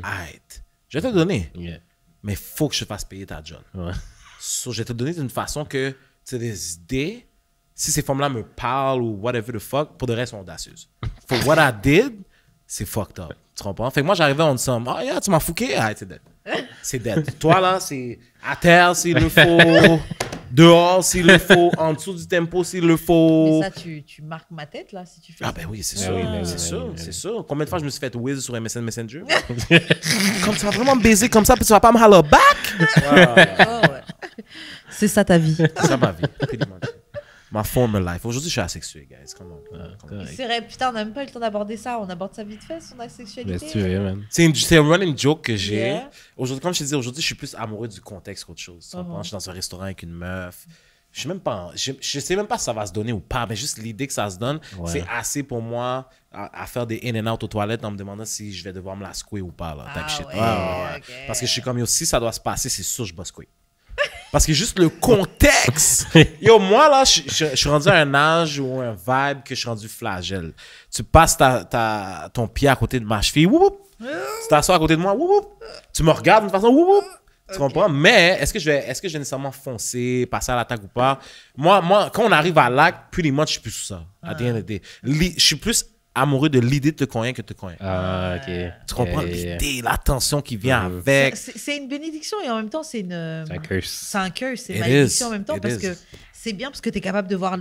arrête. Je vais te donner, Yeah. mais faut que je te fasse payer ta job. Ouais. So, je vais te donner d'une façon que, tu sais, des idées, si ces femmes-là me parlent ou whatever the fuck, pour de reste, sont audacieuses. For what I did, c'est fucked up. Tu comprends? Fait que moi, j'arrivais en disant, ah, yeah, tu m'as fouqué? Ah, c'est dead. C'est dead. Toi, là, c'est à terre s'il le faut, dehors s'il le faut, en dessous du tempo s'il le faut. Mais ça, tu marques ma tête, là, si tu fais Ah ça. ben oui, c'est Ah sûr, oui, ben oui, c'est ben sûr, oui, ben c'est oui. sûr. Combien de fois je me suis fait whiz sur MSN Messenger? Comme tu vas vraiment me baiser comme ça, puis tu vas pas me holler back? Oh, ouais. C'est ça ta vie. C'est ça ma vie, pretty much. Ma former life. Aujourd'hui, je suis asexué, guys. Come on. Correct. C'est vrai, putain, on n'a même pas eu le temps d'aborder ça. On aborde ça vite fait, son Mais asexualité. si tu veux, man. C'est un running joke que j'ai. Yeah. Aujourd'hui, comme je te disais, aujourd'hui, je suis plus amoureux du contexte qu'autre chose. Tu comprends? Je suis dans un restaurant avec une meuf. Je suis même pas, je sais même pas si ça va se donner ou pas, mais juste l'idée que ça se donne, Ouais. c'est assez pour moi à faire des in and out aux toilettes en me demandant si je vais devoir me la secouer ou pas, là, type Ah shit. ouais, ok. Parce que je suis comme, yo, si ça doit se passer, c'est sûr que je bosse secouer. Parce que juste le contexte. Yo, moi, là, je suis rendu à un âge ou un vibe que je suis rendu flagelle. Tu passes ton pied à côté de ma cheville, woup, woup. Tu t'assois à côté de moi, woup, woup. Tu me regardes d'une façon, woup, woup. Tu comprends? Mais est-ce que je vais nécessairement foncer, passer à l'attaque ou pas? Moi, quand on arrive à l'acte, pretty much, je suis plus sur ça. À the end of the day. Je suis plus amoureux de l'idée de te convaincre que de te convaincre. Ah, ok. Tu comprends? Yeah. L'idée, la tension qui vient avec. C'est une bénédiction et en même temps, c'est une. C'est un curse. C'est un curse, c'est It une malédiction is. en même temps It parce is. que c'est bien parce que tu es capable de voir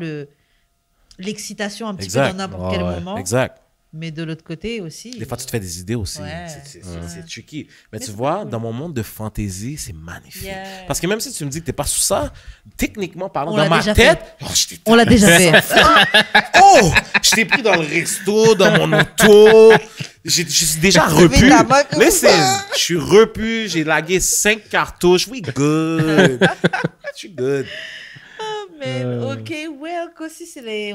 l'excitation un petit Exact. peu dans n'importe quel Ouais. moment. Exact. Mais de l'autre côté aussi. Des fois, tu te fais des idées aussi. Ouais. C'est tricky. Mais tu c'est vois, cool. dans mon monde de fantasy, c'est magnifique. Yeah. Parce que même si tu me dis que t'es pas sous ça, techniquement parlant, On dans l'a ma déjà tête, oh, je t'ai On l'a déjà fait. Oh! Je t'ai pris dans le resto, dans mon auto. Je suis déjà T'as levé repu. ta main comme Listen, ça. je suis repu. J'ai lagué 5 cartouches. We good. Je suis good. Man, ok, well, aussi,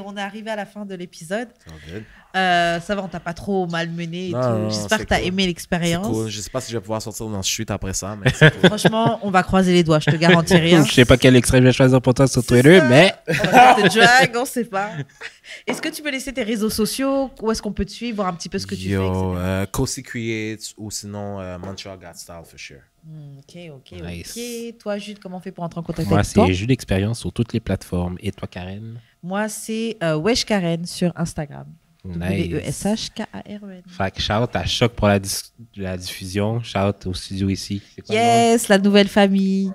on est arrivé à la fin de l'épisode. C'est good. Ça va, on t'a pas trop malmené et Non, tout. non, J'espère c'est que t'as cool. aimé C'est l'expérience. cool. Je sais pas si je vais pouvoir sortir dans le chute après ça, mais c'est cool. Franchement, on va croiser les doigts, je te garantis rien. Je sais pas quel extrait je vais choisir pour toi sur Twitter, ça. mais On va faire te drag, on sait pas. Est-ce que tu peux laisser tes réseaux sociaux? Où est-ce qu'on peut te suivre, voir un petit peu ce que tu fais? Yo, etc. Cozy Creates ou sinon Montreal Got Style for sure. Ok. Nice. Toi, Jude, comment on fait pour entrer en contact moi, avec toi? c'est Jus d'expérience sur toutes les plateformes. Et toi, Karen? Moi, c'est Wesh Karen sur Instagram. Nice. W-E-S-H-K-A-R-E-N. Fait que shout à Choc pour la diffusion. Shout au studio ici. C'est quoi le nom? Yes, la nouvelle famille.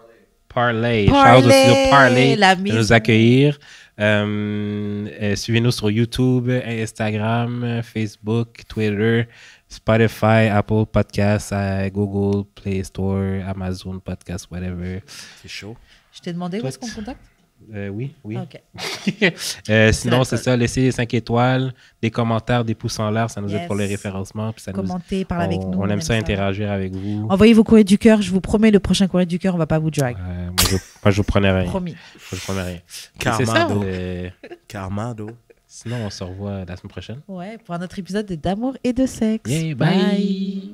Parlay. Parlay, Shout au studio Parlay la de maison. nous accueillir. Suivez-nous sur YouTube, Instagram, Facebook, Twitter, Spotify, Apple Podcasts, Google Play Store, Amazon Podcasts, whatever. C'est chaud. Je t'ai demandé où Toi, est-ce qu'on te contacte? Oui. Ok. Sinon, la c'est colle. ça. Laissez les 5 étoiles, des commentaires, des pouces en l'air. Ça nous aide Yes. pour le référencement. Puis ça nous, Commentez, parlez avec nous. on aime ça interagir avec vous. Envoyez vos courriers du cœur. Je vous promets, le prochain courrier du cœur, on va pas vous drag. Moi, je vous prenais rien. Promis. Moi, je vous prenais rien. C'est ça. Carmado. Carmado. Sinon, on se revoit la semaine prochaine. Ouais, pour un autre épisode de D'amour et de sexe. Yeah, bye.